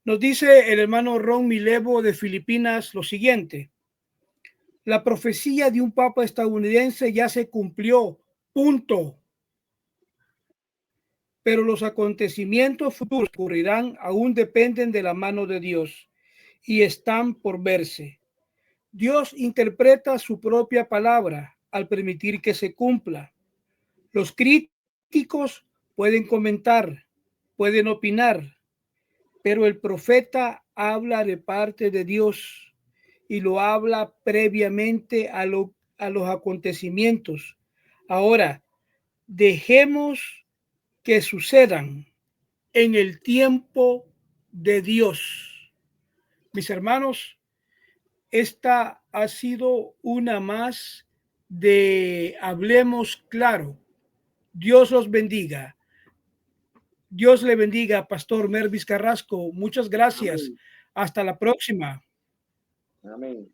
Nos dice el hermano Ron Milevo de Filipinas lo siguiente: la profecía de un papa estadounidense ya se cumplió, punto. Pero los acontecimientos futuros que ocurrirán aún dependen de la mano de Dios y están por verse. Dios interpreta su propia palabra al permitir que se cumpla. Los críticos pueden comentar, pueden opinar, pero el profeta habla de parte de Dios y lo habla previamente a los acontecimientos. Ahora, dejemos que sucedan en el tiempo de Dios. Mis hermanos, esta ha sido una más de Hablemos Claro. Dios los bendiga. Dios le bendiga, Pastor Mervis Carrasco. Muchas gracias. Amén. Hasta la próxima. Amén.